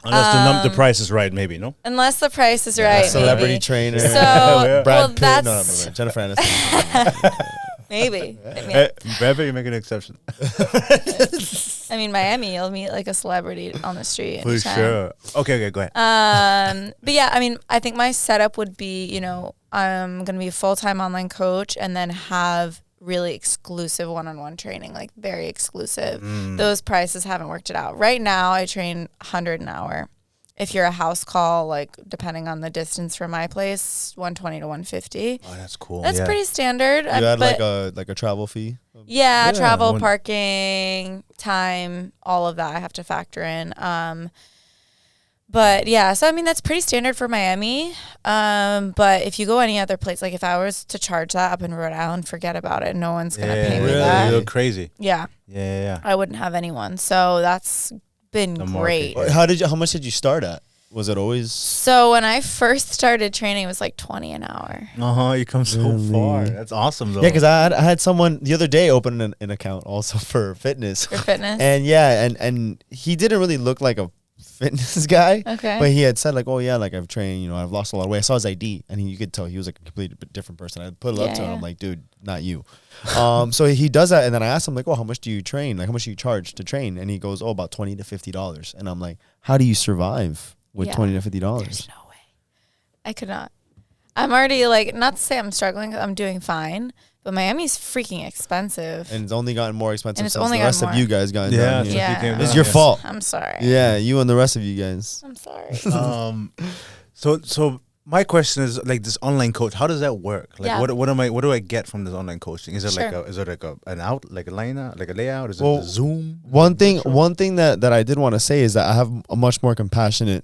Unless the price is right, maybe, no? Unless the price is right, celebrity maybe. trainer. So, Brad Pitt. that's... No, Jennifer Aniston. Maybe. Brad Pitt, you make an exception. I mean, Miami, you'll meet like a celebrity on the street. For sure. Okay, go ahead. But yeah, I mean, I think my setup would be, I'm going to be a full-time online coach and then have really exclusive one-on-one training, like very exclusive. Those prices haven't worked it out. Right now, I train $100 an hour. If you're a house call, like depending on the distance from my place, $120 to $150. Oh, that's cool. That's pretty standard. You had like a travel fee? Yeah, travel, parking, time, all of that I have to factor in. But yeah, so I mean that's pretty standard for Miami. But if you go any other place, like if I was to charge that up in Rhode Island, forget about it. No one's gonna pay me that. You look crazy. Yeah. Yeah. I wouldn't have anyone. So that's been great. How much did you start at? Was it always? So when I first started training, it was like 20 an hour. You come so far. That's awesome though. Yeah, because I had someone the other day open an account also for fitness. For fitness? And yeah, and he didn't really look like a fitness guy. Okay. But he had said like, oh yeah, like I've trained, you know, I've lost a lot of weight. I saw his ID and you could tell he was like a completely different person. I put it up to him. I'm like, dude, not you. So he does that. And then I asked him like, oh, how much do you train? Like how much do you charge to train? And he goes, oh, about $20 to $50. And I'm like, how do you survive with $20 to $50? There's no way. I could not. I'm already like, not to say I'm struggling. I'm doing fine. But Miami's freaking expensive. And it's only gotten more expensive and it's since only the rest more. of you guys got done. Yeah. It's your fault. I'm sorry. Yeah, you and the rest of you guys. I'm sorry. So my question is like this online coach. How does that work? Like what do I get from this online coaching? Is it like a layout? Is it a Zoom? One thing that I did want to say is that I have a much more compassion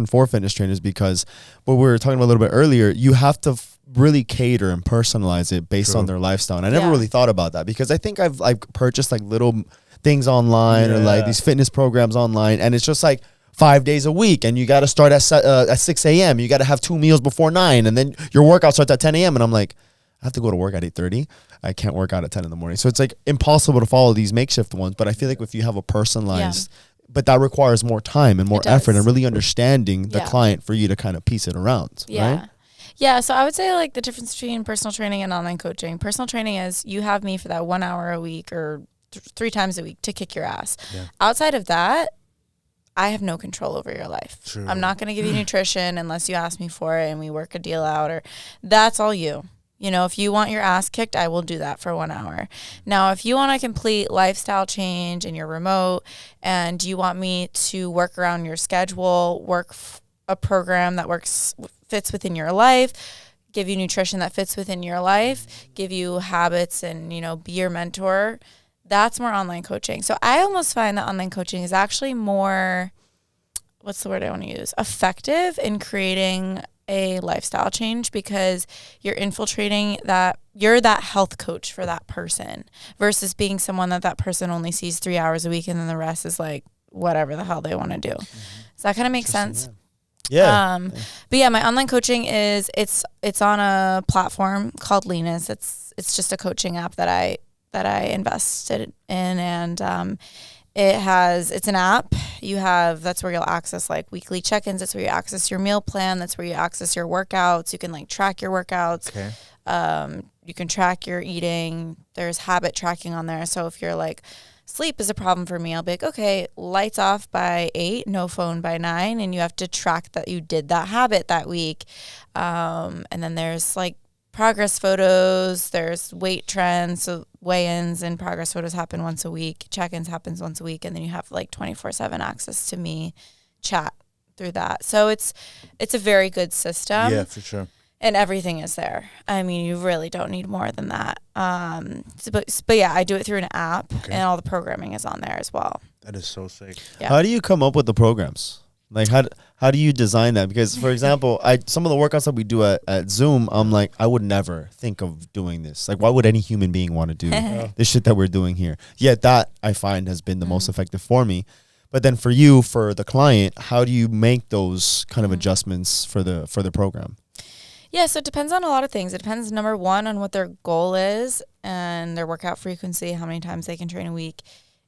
for fitness trainers, because what we were talking about a little bit earlier, you have to really cater and personalize it based on their lifestyle. And I never really thought about that, because I think I've like purchased like little things online or like these fitness programs online, and it's just like 5 days a week, and you got to start at 6 a.m. You got to have 2 meals before 9, and then your workout starts at 10 a.m. And I'm like, I have to go to work at 8:30. I can't work out at 10 in the morning. So it's like impossible to follow these makeshift ones. But I feel like if you have a personalized, but that requires more time and more effort and really understanding the client for you to kind of piece it around. Right? Yeah, so I would say like the difference between personal training and online coaching. Personal training is you have me for that 1 hour a week or 3 times a week to kick your ass. Yeah. Outside of that, I have no control over your life. True. I'm not going to give you nutrition unless you ask me for it and we work a deal out, or that's all you. You know, if you want your ass kicked, I will do that for 1 hour. Now, if you want a complete lifestyle change and you're remote and you want me to work around your schedule, a program that fits within your life, give you nutrition that fits within your life, give you habits and, you know, be your mentor, that's more online coaching. So I almost find that online coaching is actually more, what's the word I want to use, effective in creating a lifestyle change, because you're infiltrating that, you're that health coach for that person versus being someone that person only sees 3 hours a week and then the rest is like whatever the hell they want to do. Does that kind of make sense? Yeah. But yeah, my online coaching is it's on a platform called Lena's. It's just a coaching app that I invested in, and it's an app. That's where you'll access like weekly check-ins. That's where you access your meal plan. That's where you access your workouts. You can like track your workouts. Okay. You can track your eating. There's habit tracking on there. So if you're like, sleep is a problem for me, I'll be like, okay, lights off by 8, no phone by 9, and you have to track that you did that habit that week. And then there's like progress photos, there's weight trends, so weigh-ins and progress photos happen once a week, check-ins happens once a week, and then you have like 24/7 access to me, chat through that. So it's a very good system. Yeah, for sure. And everything is there. I mean, you really don't need more than that. But yeah, I do it through an app, and all the programming is on there as well. That is so sick. Yeah. How do you come up with the programs? Like, how do you design that? Because, for example, some of the workouts that we do at Zoom, I'm like, I would never think of doing this. Like, why would any human being want to do this shit that we're doing here? Yet that, I find, has been the most effective for me. But then for you, for the client, how do you make those kind of adjustments for the program? Yeah, so it depends on a lot of things. It depends, number one, on what their goal is and their workout frequency, how many times they can train a week,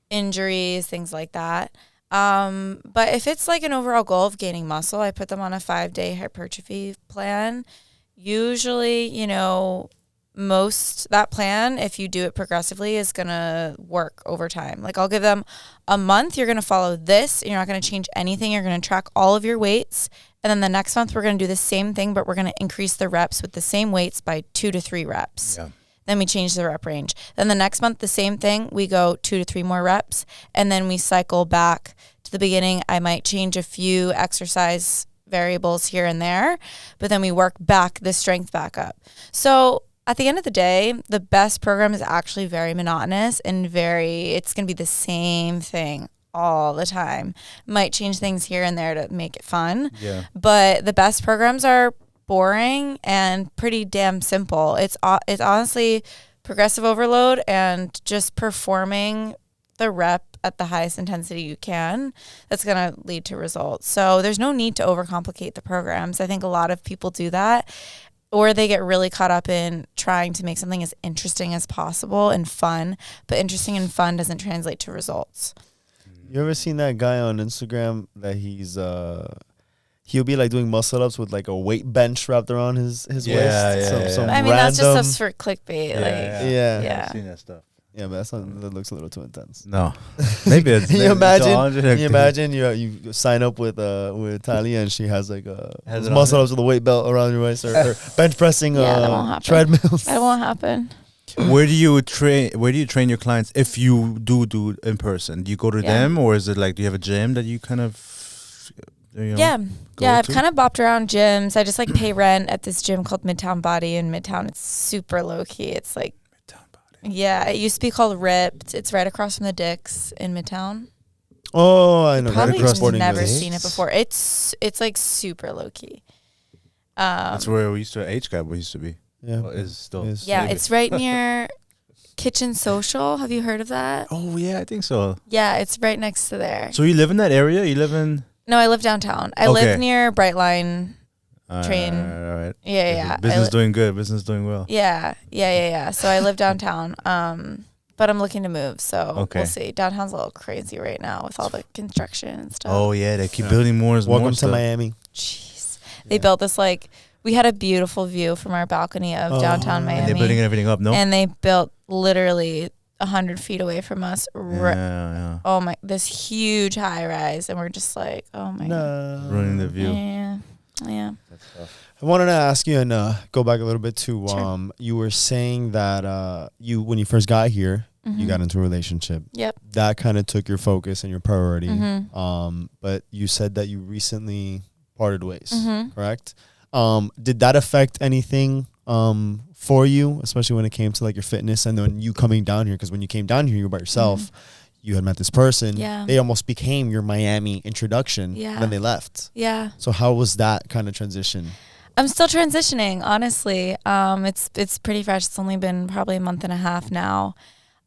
injuries, things like that. But if it's like an overall goal of gaining muscle, I put them on a 5-day hypertrophy plan. Usually, you know, that plan, if you do it progressively, is going to work over time. Like, I'll give them a month, you're going to follow this, and you're not going to change anything. You're going to track all of your weights. And then the next month, we're going to do the same thing, but we're going to increase the reps with the same weights by 2 to 3 reps. Yeah. Then we change the rep range. Then the next month, the same thing. We go 2 to 3 more reps, and then we cycle back to the beginning. I might change a few exercise variables here and there, but then we work back the strength back up. So at the end of the day, the best program is actually very monotonous and it's going to be the same thing all the time. Might change things here and there to make it fun. Yeah. But the best programs are boring and pretty damn simple. It's honestly progressive overload and just performing the rep at the highest intensity you can that's going to lead to results. So there's no need to overcomplicate the programs. I think a lot of people do that, or they get really caught up in trying to make something as interesting as possible and fun, but interesting and fun doesn't translate to results. You ever seen that guy on Instagram that he'll be like doing muscle ups with like a weight bench wrapped around his waist? Some I mean, that's just stuff for clickbait. Yeah. I've seen that stuff. Yeah, but that looks a little too intense. No, maybe it's. Can you imagine you sign up with Talia and she has like muscle ups with a weight belt around your waist or bench pressing treadmills. That won't happen. Where do you train your clients if you do in person? Do you go to them, or is it like, do you have a gym that you kind of I've kind of bopped around gyms. I just like pay rent at this gym called Midtown Body in Midtown. It's super low key. It's like yeah, it used to be called Ripped. It's right across from the Dick's in Midtown. Oh, I know. Probably never seen it before. It's like super low key. That's where we used to HCAP. We used to be. Yeah, well, is still. Yeah, it's right near Kitchen Social. Have you heard of that? Oh yeah, I think so. Yeah, it's right next to there. So you live in that area? You live in? No, I live downtown. I live near Brightline. Train. All right. Yeah. Business doing good. Business doing well. Yeah. So I live downtown. But I'm looking to move, so we'll see. Downtown's a little crazy right now with all the construction and stuff. Oh yeah, they keep building more and more. Welcome to Miami. Jeez. They built this we had a beautiful view from our balcony of downtown Miami. And they're building everything up, no? And they built literally 100 feet away from us. Oh my, this huge high rise, and we're just like, oh my God. Ruining the view. Yeah. That's tough. I wanted to ask you and go back a little bit to you were saying that when you first got here, you got into a relationship. Yep. That kind of took your focus and your priority. But you said that you recently parted ways, correct? Did that affect anything for you, especially when it came to like your fitness and then you coming down here? Because when you came down here, you were by yourself. You had met this person. Yeah. They almost became your Miami introduction. Yeah. Then they left. Yeah. So how was that kind of transition? I'm still transitioning, honestly. It's pretty fresh. It's only been probably a month and a half now.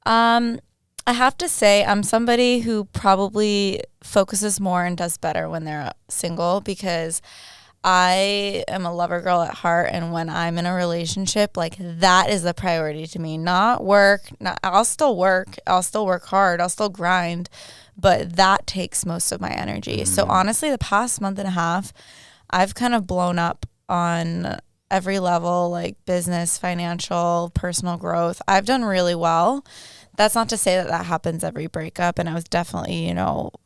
I have to say I'm somebody who probably focuses more and does better when they're single, because I am a lover girl at heart, and when I'm in a relationship, like, that is a priority to me. Not work. I'll still work hard. I'll still grind, but that takes most of my energy. So honestly, the past month and a half, I've kind of blown up on every level, like business, financial, personal growth. I've done really well. That's not to say that happens every breakup. And I was definitely,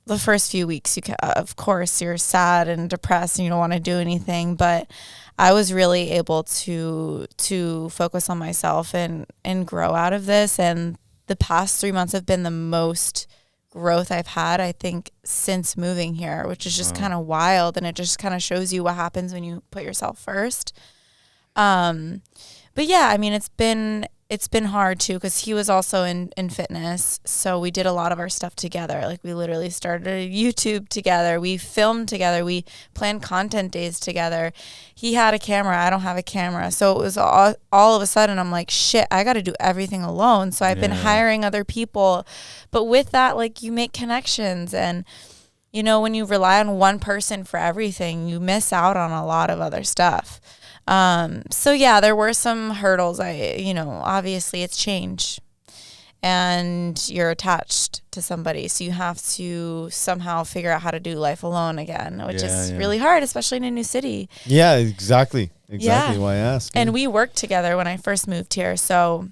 the first few weeks, of course, you're sad and depressed and you don't want to do anything. But I was really able to focus on myself and grow out of this. And the past 3 months have been the most growth I've had, I think, since moving here, which is just kind of wild. And it just kind of shows you what happens when you put yourself first. But yeah, I mean, it's been hard too, because he was also in fitness. So we did a lot of our stuff together. Like, we literally started a YouTube together. We filmed together. We planned content days together. He had a camera. I don't have a camera. So it was all of a sudden, I'm like, shit, I got to do everything alone. So I've been hiring other people. But with that, like, you make connections. And, when you rely on one person for everything, you miss out on a lot of other stuff. So yeah, there were some hurdles. Obviously it's change and you're attached to somebody. So you have to somehow figure out how to do life alone again, which is really hard, especially in a new city. Yeah, exactly. Why I asked. And we worked together when I first moved here. So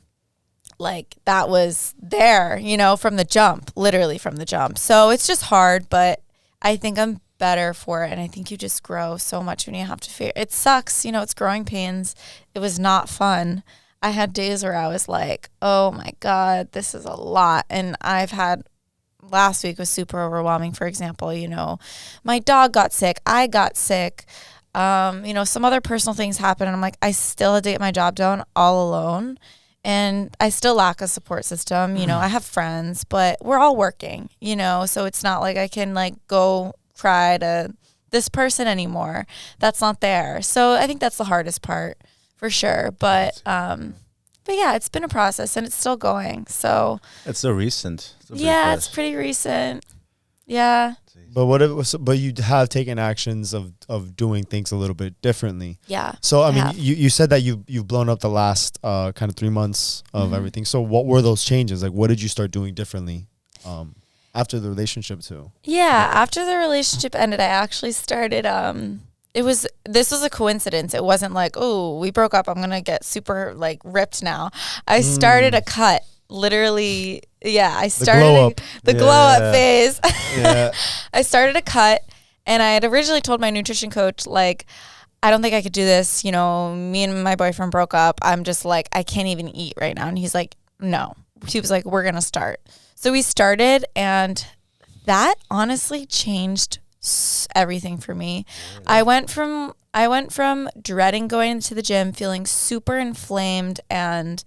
like, that was there, from the jump, literally from the jump. So it's just hard, but I think I'm better for it, and I think you just grow so much when you have to figure. It sucks, it's growing pains. It was not fun. I had days where I was like, oh my God, this is a lot. And I've had, last week was super overwhelming. For example, my dog got sick, I got sick, some other personal things happened, and I'm like, I still had to get my job done all alone. And I still lack a support system. You know, I have friends, but we're all working, you know, so it's not like I can like go cry to this person anymore. That's not there. So I think that's the hardest part for sure. But yeah, it's been a process and it's still going. So it's so recent. It's pretty recent. Yeah. But what it was, but you have taken actions of doing things a little bit differently. Yeah. So I mean, you said that you've blown up the last kind of 3 months of everything. So what were those changes? Like, what did you start doing differently after the relationship too? Yeah, after the relationship ended, I actually started. This was a coincidence. It wasn't like, oh, we broke up, I'm gonna get super like ripped now. I started a cut. Literally, yeah, I started the glow up phase. Yeah. I started a cut, and I had originally told my nutrition coach, like, I don't think I could do this. You know, me and my boyfriend broke up. I'm just like, I can't even eat right now. And he's like, no. He was like, we're going to start. So we started, and that honestly changed everything for me. I went from dreading going to the gym, feeling super inflamed and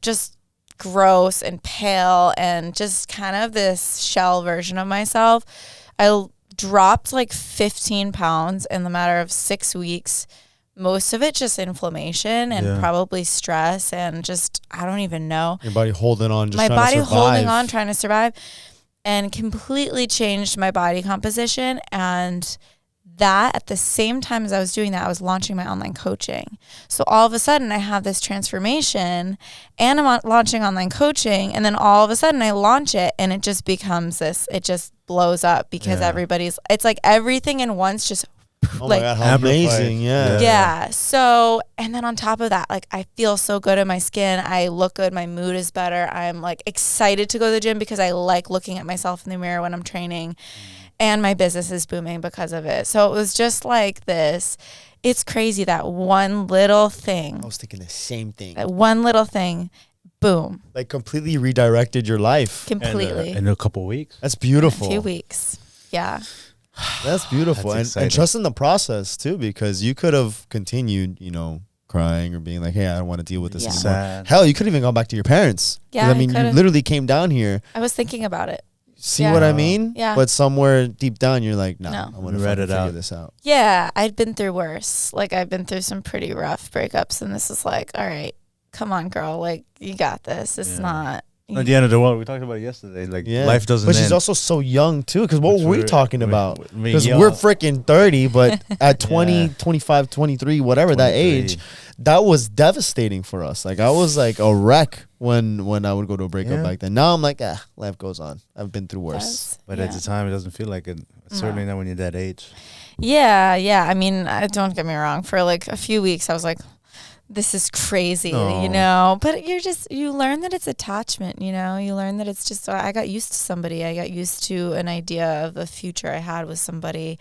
just gross and pale and just kind of this shell version of myself. I dropped like 15 pounds in the matter of 6 weeks. Most of it just inflammation and probably stress and just, I don't even know. Your body holding on, trying to survive, and completely changed my body composition. And that at the same time as I was doing that, I was launching my online coaching. So all of a sudden I have this transformation and I'm launching online coaching. And then all of a sudden I launch it and it just becomes this, it just blows up because it's like everything in once just oh my God, how amazing. Yeah. So, and then on top of that, like I feel so good in my skin. I look good. My mood is better. I'm like excited to go to the gym because I like looking at myself in the mirror when I'm training. And my business is booming because of it. So it was just like this. It's crazy that one little thing. I was thinking the same thing. That one little thing, boom. Like completely redirected your life. Completely. In a couple weeks. That's beautiful. In a few weeks. Yeah. That's beautiful. That's and trust in the process too, because you could have continued, you know, crying or being like, hey, I don't want to deal with this anymore. Sad. Hell, you could have even gone back to your parents. Yeah. I mean, you literally came down here. I was thinking about it. See what I mean? Yeah. But somewhere deep down, you're like, no. I want to figure this out. Yeah, I'd been through worse. Like, I've been through some pretty rough breakups, and this is like, all right, come on, girl. Like, you got this. It's not. At the end of the world, we talked about it yesterday. Like, life doesn't end. But she's also so young, too, because what were we talking about? Because we're freaking 30, but at 20, 25, 23, whatever 23. That age, that was devastating for us. Like, I was like a wreck when I would go to a breakup back then. Now I'm like, life goes on. I've been through worse. But at the time, it doesn't feel like it. Certainly not when you're that age. Yeah. I mean, don't get me wrong. For like a few weeks, I was like, this is crazy, you know, but you learn that it's attachment, you know, you learn that it's just, I got used to somebody. I got used to an idea of the future I had with somebody.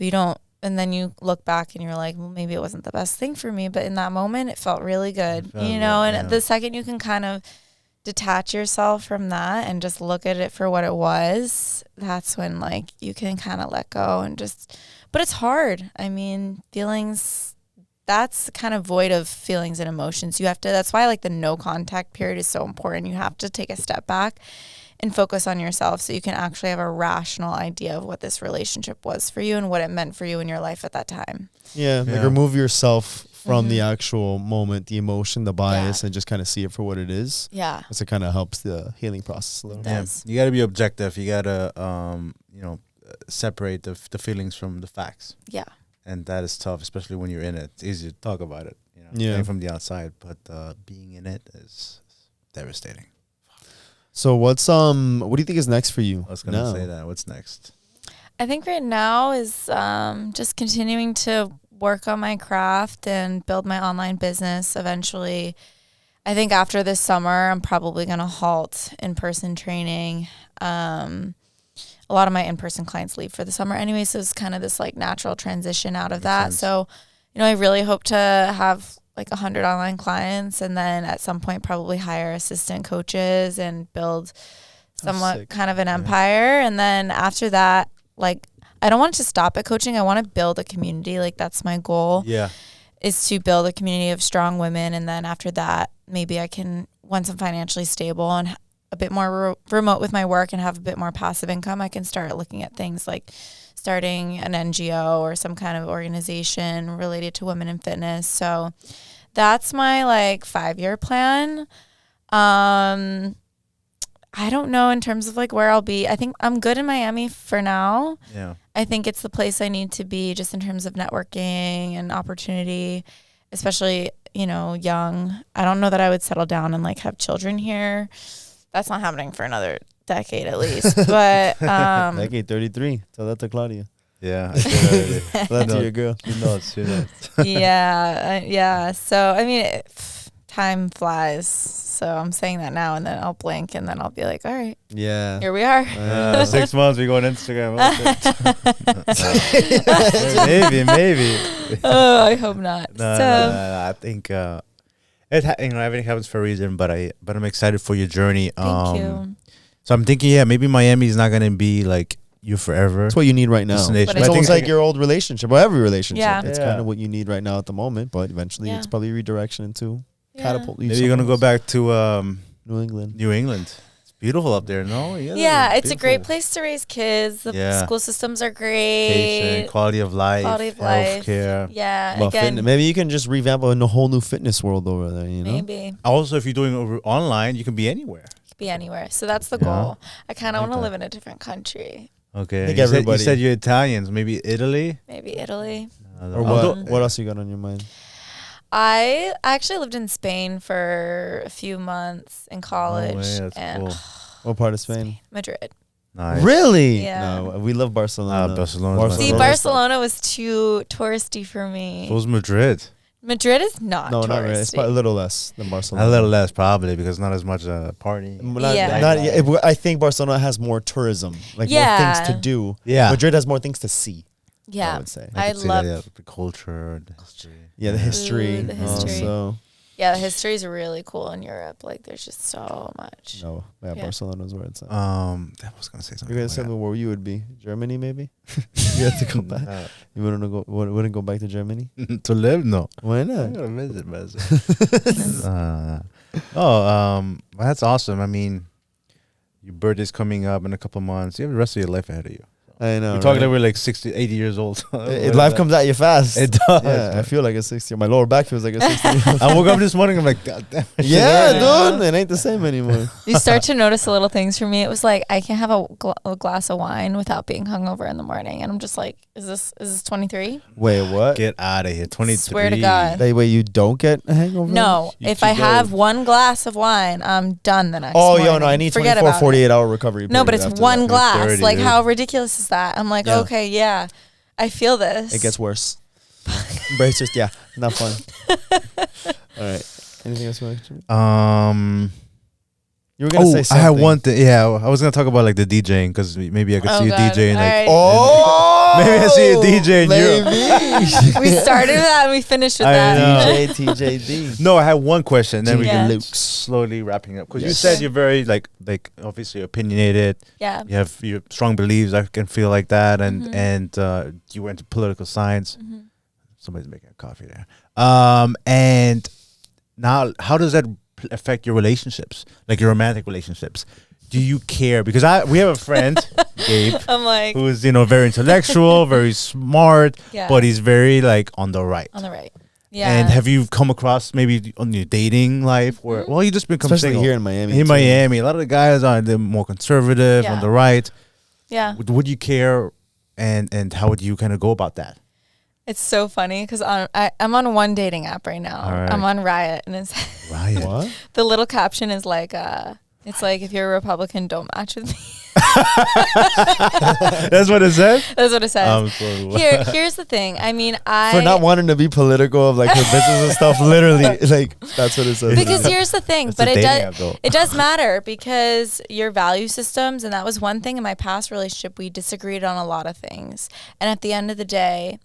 And then you look back and you're like, well, maybe it wasn't the best thing for me. But in that moment, it felt really good, you know, and the second you can kind of detach yourself from that and just look at it for what it was, that's when like you can kind of let go and just, but it's hard. I mean, feelings, that's kind of void of feelings and emotions. You have to, that's why like the no contact period is so important. You have to take a step back and focus on yourself so you can actually have a rational idea of what this relationship was for you and what it meant for you in your life at that time. Yeah. Like remove yourself from the actual moment, the emotion, the bias, and just kind of see it for what it is. Yeah. Because it kind of helps the healing process a little bit. Yeah. You got to be objective. You got to, separate the feelings from the facts. Yeah. And that is tough, especially when you're in it. It's easy to talk about it, playing from the outside, but being in it is devastating. So what do you think is next for you? I was going to say that. What's next? I think right now is just continuing to work on my craft and build my online business. Eventually, I think after this summer, I'm probably going to halt in-person training. A lot of my in-person clients leave for the summer anyway, so it's kind of this like natural transition out of that. So, I really hope to have like 100 online clients and then at some point probably hire assistant coaches and build somewhat kind of an empire. And then after that, like I don't want to stop at coaching. I want to build a community. Like that's my goal. Yeah. is to build a community of strong women. And then after that, maybe I can, once I'm financially stable and a bit more remote with my work and have a bit more passive income, I can start looking at things like starting an NGO or some kind of organization related to women in fitness. So that's my like 5-year plan. I don't know in terms of like where I'll be. I think I'm good in Miami for now. Yeah. I think it's the place I need to be just in terms of networking and opportunity, especially, you know, young. I don't know that I would settle down and like have children here. That's not happening for another decade at least. But decade 33. Tell that to Claudia. Yeah. Tell that to your girl. She knows. Yeah. So, I mean, time flies. So I'm saying that now, and then I'll blink, and then I'll be like, all right. Yeah. Here we are. 6 months, we go on Instagram. maybe. Oh, I hope not. No, I think everything happens for a reason, but I'm excited for your journey. Thank you. So I'm thinking, maybe Miami is not gonna be like you forever. That's what you need right now. It's almost like your old relationship, or every relationship. Yeah. It's kind of what you need right now at the moment, but eventually it's probably redirection into catapult. Maybe you're gonna go back to New England. It's beautiful up there, no? Yeah, it's a great place to raise kids. The school systems are great. Quality of life, healthcare. Yeah, well, maybe you can just revamp a whole new fitness world over there. You know, maybe. Also, if you're doing it online, you can be anywhere. So that's the goal. I kind of want to live in a different country. Okay. I think you said you're Italians. Maybe Italy. Or what else you got on your mind? I actually lived in Spain for a few months in college. That's cool. What part of Spain? Madrid. Nice. Really? Yeah. No, we love Barcelona. Barcelona was too touristy for me. So was Madrid. Madrid is not touristy. Not really. It's a little less than Barcelona. A little less, probably, because not as much party. I think Barcelona has more tourism, more things to do. Yeah. Madrid has more things to see. Yeah. I would say. I love the culture, the history. Yeah, the history. The history. Also. Yeah, the history is really cool in Europe. Like, there's just so much. No, Barcelona is where it's at. I was gonna say something. You're gonna say where you would be? Germany, maybe. You have to go back. You wouldn't go back to Germany to live? No. Why not? I'm gonna visit. That's awesome. I mean, your birthday's coming up in a couple months. You have the rest of your life ahead of you. I know. We're talking like we're like 60, 80 years old. Life comes at you fast. It does. Yeah, I feel like a 60. My lower back feels like a 60. I woke up this morning. I'm like, God damn. Yeah, dude. It ain't the same anymore. You start to notice the little things. For me, it was like, I can't have a glass of wine without being hungover in the morning. And I'm just like, is this 23? Wait, what? Get out of here. 23. Swear to God. Wait, you don't get a hangover? No. If I have one glass of wine, I'm done the next morning. No, I need 24, 48-hour recovery period. No, but it's one glass. 30, like, dude. how ridiculous is that? I'm like, okay, yeah, I feel this. It gets worse. But it's just, not fun. All right. Anything else you want to You were going to say something. I had one thing. Yeah, I was going to talk about like the DJing, because maybe I could see you DJing. Like, maybe I see you DJing Europe. We started with that and we finished with that. DJ TJD. No, I had one question, and then we can Luke. slowly wrapping up. Because you said you're very like obviously opinionated. Yeah. You have your strong beliefs. I can feel like that, and you went to political science. Somebody's making a coffee there. And now, how does that affect your relationships, like your romantic relationships? Do you care? Because we have a friend, Gabe, I'm like, who is very intellectual, very smart, but he's very like on the right. Yeah. And have you come across maybe on your dating life where you just become especially single here in Miami? A lot of the guys are more conservative on the right. Yeah. Would you care, and how would you kind of go about that? It's so funny because I'm on one dating app right now. Right. I'm on Riot, and it's Riot. What? The little caption is like, it's like, if you're a Republican, don't match with me. That's what it says? That's what it says. Here's the thing. I mean, for not wanting to be political of like her business and stuff, literally, like that's what it says. Because here's the thing, but it does matter, because your value systems, and that was one thing in my past relationship, we disagreed on a lot of things. And at the end of the day,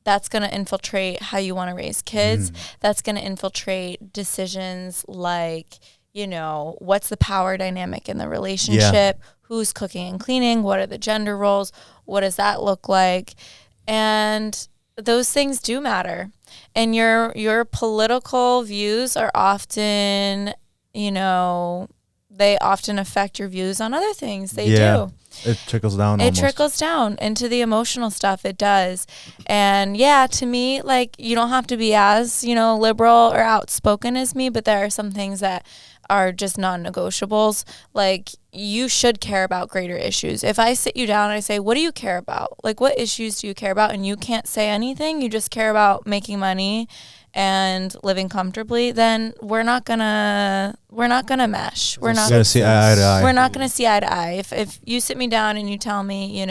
that's going to infiltrate how you want to raise kids. That's going to infiltrate decisions like, what's the power dynamic in the relationship? Who's cooking and cleaning? What are the gender roles? What does that look like? And those things do matter. And your political views are often, they often affect your views on other things. They do. It trickles down. It trickles down into the emotional stuff. It does. And yeah, to me, like, you don't have to be as, liberal or outspoken as me, but there are some things that are just non-negotiables. Like, you should care about greater issues. If I sit you down and I say, what do you care about? Like, what issues do you care about? And you can't say anything. You just care about making money and living comfortably, then we're not gonna mesh. We're not gonna see eye to eye. We're not gonna see eye to eye. If you sit me down and you tell me,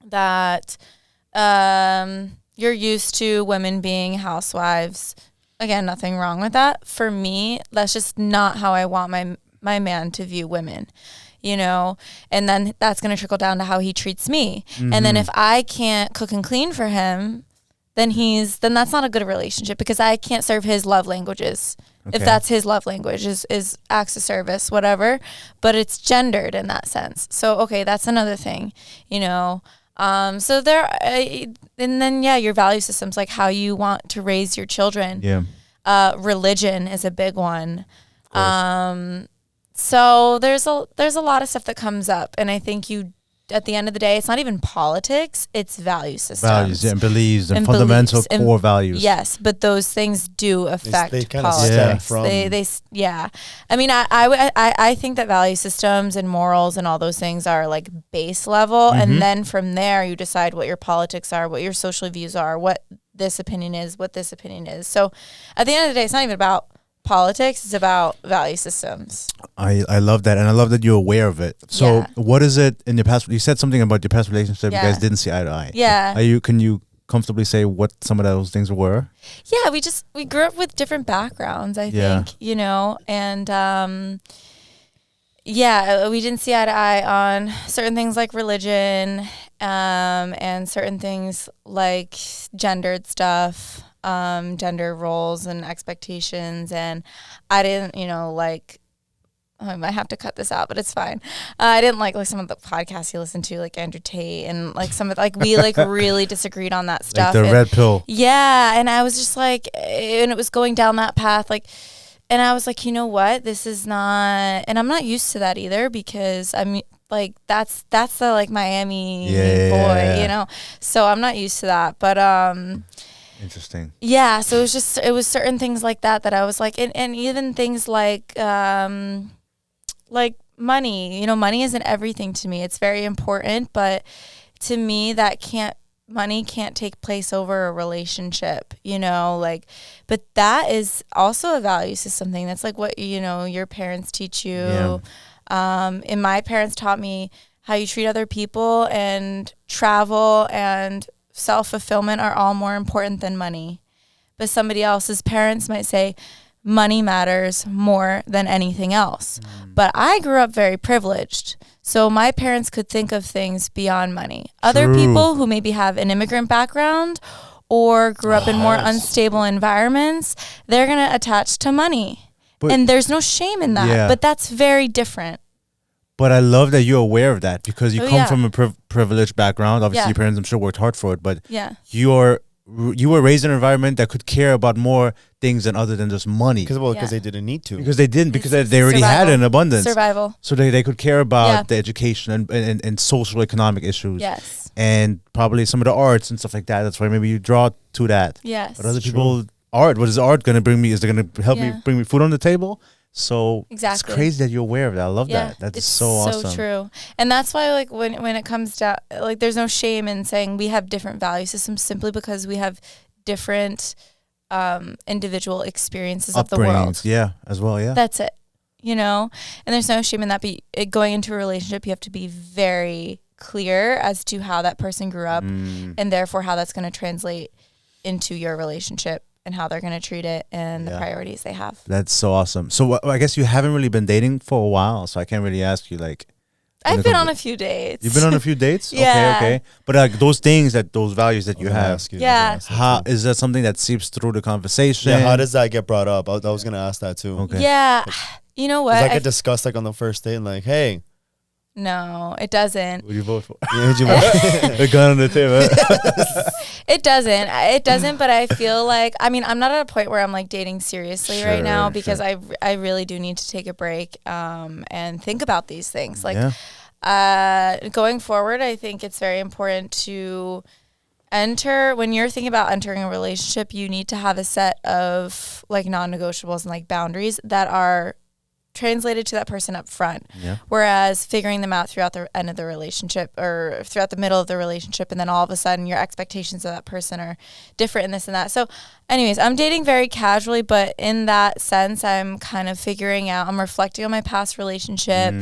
that you're used to women being housewives, again, nothing wrong with that. For me, that's just not how I want my man to view women. And then that's gonna trickle down to how he treats me. Mm-hmm. And then if I can't cook and clean for him, then that's not a good relationship, because I can't serve his love languages. Okay. If that's his love language is acts of service, whatever, but it's gendered in that sense. So, okay, that's another thing, so there, and then, your value systems, like how you want to raise your children. Yeah. Religion is a big one. So there's a lot of stuff that comes up, and I think at the end of the day, it's not even politics, it's value systems. Values, and beliefs, and fundamental core values. Yes, but those things do affect politics. Yeah. I mean, I think that value systems and morals and all those things are like base level, and then from there you decide what your politics are, what your social views are, what this opinion is, what this opinion is. So at the end of the day, it's not even about politics, is about value systems. I love that, and I love that you're aware of it. So what is it in your past? You said something about your past relationship. You guys didn't see eye to eye. Yeah. Can you comfortably say what some of those things were? Yeah, we grew up with different backgrounds, I think, and we didn't see eye to eye on certain things like religion, and certain things like gendered stuff. Gender roles and expectations, and I didn't, I might have to cut this out, but it's fine. I didn't like some of the podcasts you listen to, like Andrew Tate, and like some of we really disagreed on that stuff. Like the red pill. Yeah, and I was just like, and it was going down that path, and I was like, you know what, this is not, and I'm not used to that either, because I'm like that's the Miami boy, so I'm not used to that, but Interesting. Yeah, so it was certain things like that I was like, and even things like money. Money isn't everything to me. It's very important, but to me money can't take place over a relationship, but that is also a value system thing. That's like what, your parents teach you. Yeah. And my parents taught me how you treat other people, and travel and self-fulfillment are all more important than money. But somebody else's parents might say money matters more than anything else. But I grew up very privileged, so my parents could think of things beyond money. Other people who maybe have an immigrant background or grew up in more unstable environments, they're going to attach to money. And there's no shame in that, but that's very different. But I love that you're aware of that, because you come from a privileged background. Obviously, your parents, I'm sure, worked hard for it. But you were raised in an environment that could care about more things than other than just money. Because they didn't need to. Because they didn't. Because they already had it in abundance. Survival. So they could care about the education and social economic issues. Yes. And probably some of the arts and stuff like that. That's why maybe you draw to that. Yes. But other people, art. What is art going to bring me? Is it going to help me bring me food on the table? So it's crazy that you're aware of that. I love that. That's so awesome. So true. And that's why, when it comes to, there's no shame in saying we have different value systems, simply because we have different individual experiences of the world. Yeah, as well, yeah. That's it, And there's no shame in that. But going into a relationship, you have to be very clear as to how that person grew up, and therefore how that's going to translate into your relationship, and how they're going to treat it, and the priorities they have. That's so awesome. So I guess you haven't really been dating for a while, so I can't really ask you, I've been on a few dates. You've been on a few dates? Yeah. Okay. But those values that you have, how is that something that seeps through the conversation? Yeah, how does that get brought up? I was going to ask that too. Okay. Yeah, you know what? Does that get discussed on the first date, and hey, No, it doesn't. Would you vote for? Yeah, who'd you vote? A gun on the table. It doesn't. It doesn't. But I feel like, I mean, I'm not at a point where I'm like dating seriously right now because I really do need to take a break and think about these things. Like going forward, I think it's very important to when you're thinking about entering a relationship, you need to have a set of like non-negotiables and like boundaries that are translated to that person up front. Yeah. Whereas figuring them out throughout the end of the relationship or throughout the middle of the relationship, and then all of a sudden your expectations of that person are different in this and that. So anyways, I'm dating very casually, but in that sense, I'm kind of I'm reflecting on my past relationship,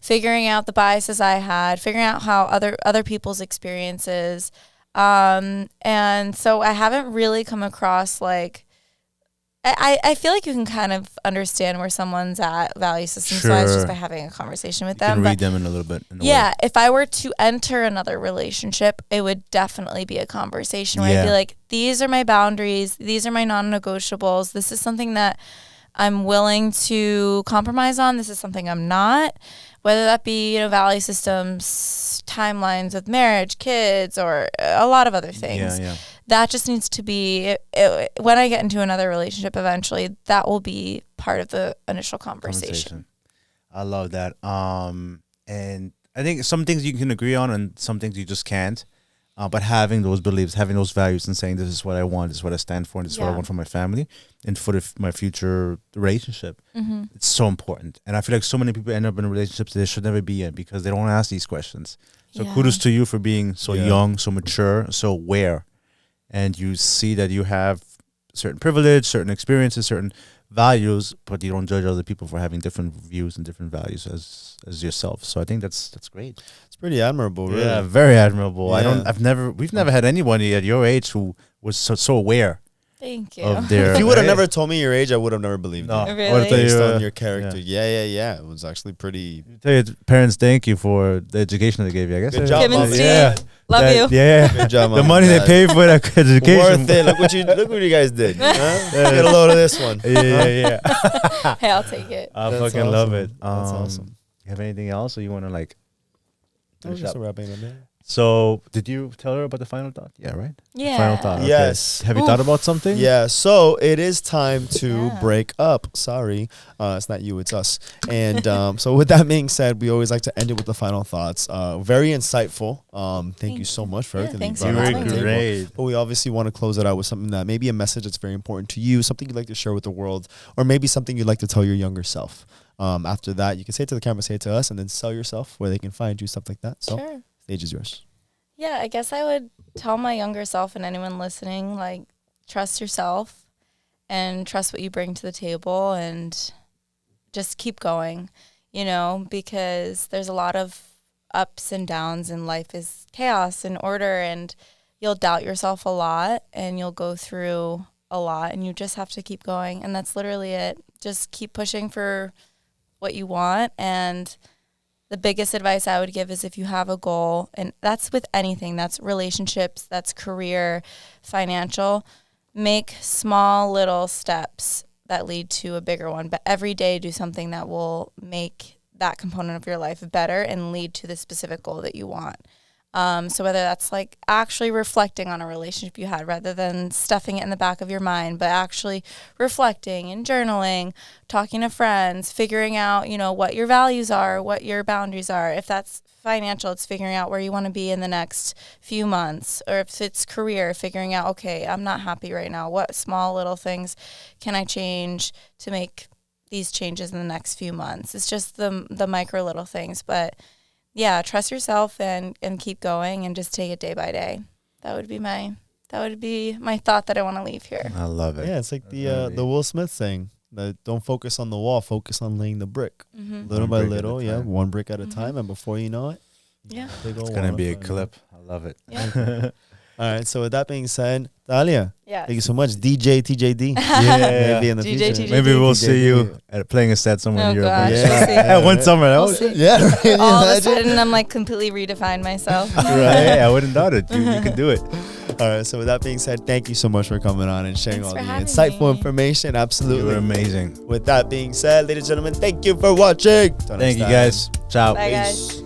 figuring out the biases I had, figuring out how other people's experiences. And so I haven't really come across like, I feel like you can kind of understand where someone's at value system-wise just by having a conversation with them. You can read them in a little bit. Yeah, if I were to enter another relationship, it would definitely be a conversation where I'd be like, these are my boundaries, these are my non-negotiables, this is something that I'm willing to compromise on, this is something I'm not, whether that be, value systems, timelines with marriage, kids, or a lot of other things. Yeah. That just needs to be, when I get into another relationship eventually, that will be part of the initial conversation. I love that. And I think some things you can agree on and some things you just can't. But having those beliefs, having those values and saying this is what I want, this is what I stand for, and this is what I want for my family and for my future relationship, it's so important. And I feel like so many people end up in relationships that they should never be in because they don't ask these questions. So kudos to you for being so young, so mature, so aware. And you see that you have certain privilege, certain experiences, certain values, but you don't judge other people for having different views and different values as yourself. So I think that's great. It's pretty admirable, really. Yeah, very admirable. Yeah. We've never had anybody at your age who was so aware. Thank you. If you would have never told me your age, I would have never believed it. Really? Based on your character. Yeah. It was actually pretty. Tell your parents thank you for the education they gave you, I guess. Good job, Mom. Yeah. Love you. Yeah. Good job, Mom. The money they paid for that education. Worth it. Look what you guys did. Huh? Get a load of this one. Yeah. Hey, I'll take it. I fucking love it. That's awesome. You have anything else or you want to like finish up? Wrapping up there. So, did you tell her about the final thought? Yeah, right? Yeah. Final thought. Okay. Yes. Have you thought about something? Yeah. So, it is time to break up. Sorry. It's not you, it's us. And so, with that being said, we always like to end it with the final thoughts. Very insightful. Thank you so much for everything. Thanks you for brought having me. Great. But we obviously want to close it out with something that maybe a message that's very important to you, something you'd like to share with the world, or maybe something you'd like to tell your younger self. After that, you can say it to the camera, say it to us, and then sell yourself where they can find you, stuff like that. So, stage is yours. Yeah, I guess I would tell my younger self and anyone listening, like, trust yourself and trust what you bring to the table and just keep going, because there's a lot of ups and downs and life is chaos and order and you'll doubt yourself a lot and you'll go through a lot and you just have to keep going. And that's literally it. Just keep pushing for what you want. And the biggest advice I would give is if you have a goal, and that's with anything, that's relationships, that's career, financial, make small little steps that lead to a bigger one. But every day do something that will make that component of your life better and lead to the specific goal that you want. So whether that's like actually reflecting on a relationship you had rather than stuffing it in the back of your mind, but actually reflecting and journaling, talking to friends, figuring out, what your values are, what your boundaries are. If that's financial, it's figuring out where you want to be in the next few months. Or if it's career, figuring out, okay, I'm not happy right now. What small little things can I change to make these changes in the next few months? It's just the micro little things, but yeah, trust yourself and keep going and just take it day by day. That would be my thought that I want to leave here. I love it. Yeah, it's like the Will Smith saying that don't focus on the wall, focus on laying the brick. Little by little, one brick at a time, and before you know it, it's gonna be a clip. I love it. Yeah. All right, so with that being said, Talia, thank you so much. DJ TJD. Maybe in the DJ, future. TJD. Maybe we'll see you at playing a set somewhere in Europe. Gosh, Yeah. One summer. We'll see. Yeah, right. All of a sudden, I'm like completely redefined myself. Right? I wouldn't doubt it. You can do it. All right, so with that being said, thank you so much for coming on and sharing Thanks all the for insightful having me. information. Absolutely. You were amazing. With that being said, ladies and gentlemen, thank you for watching. Thank you, guys. Ciao. Bye, guys.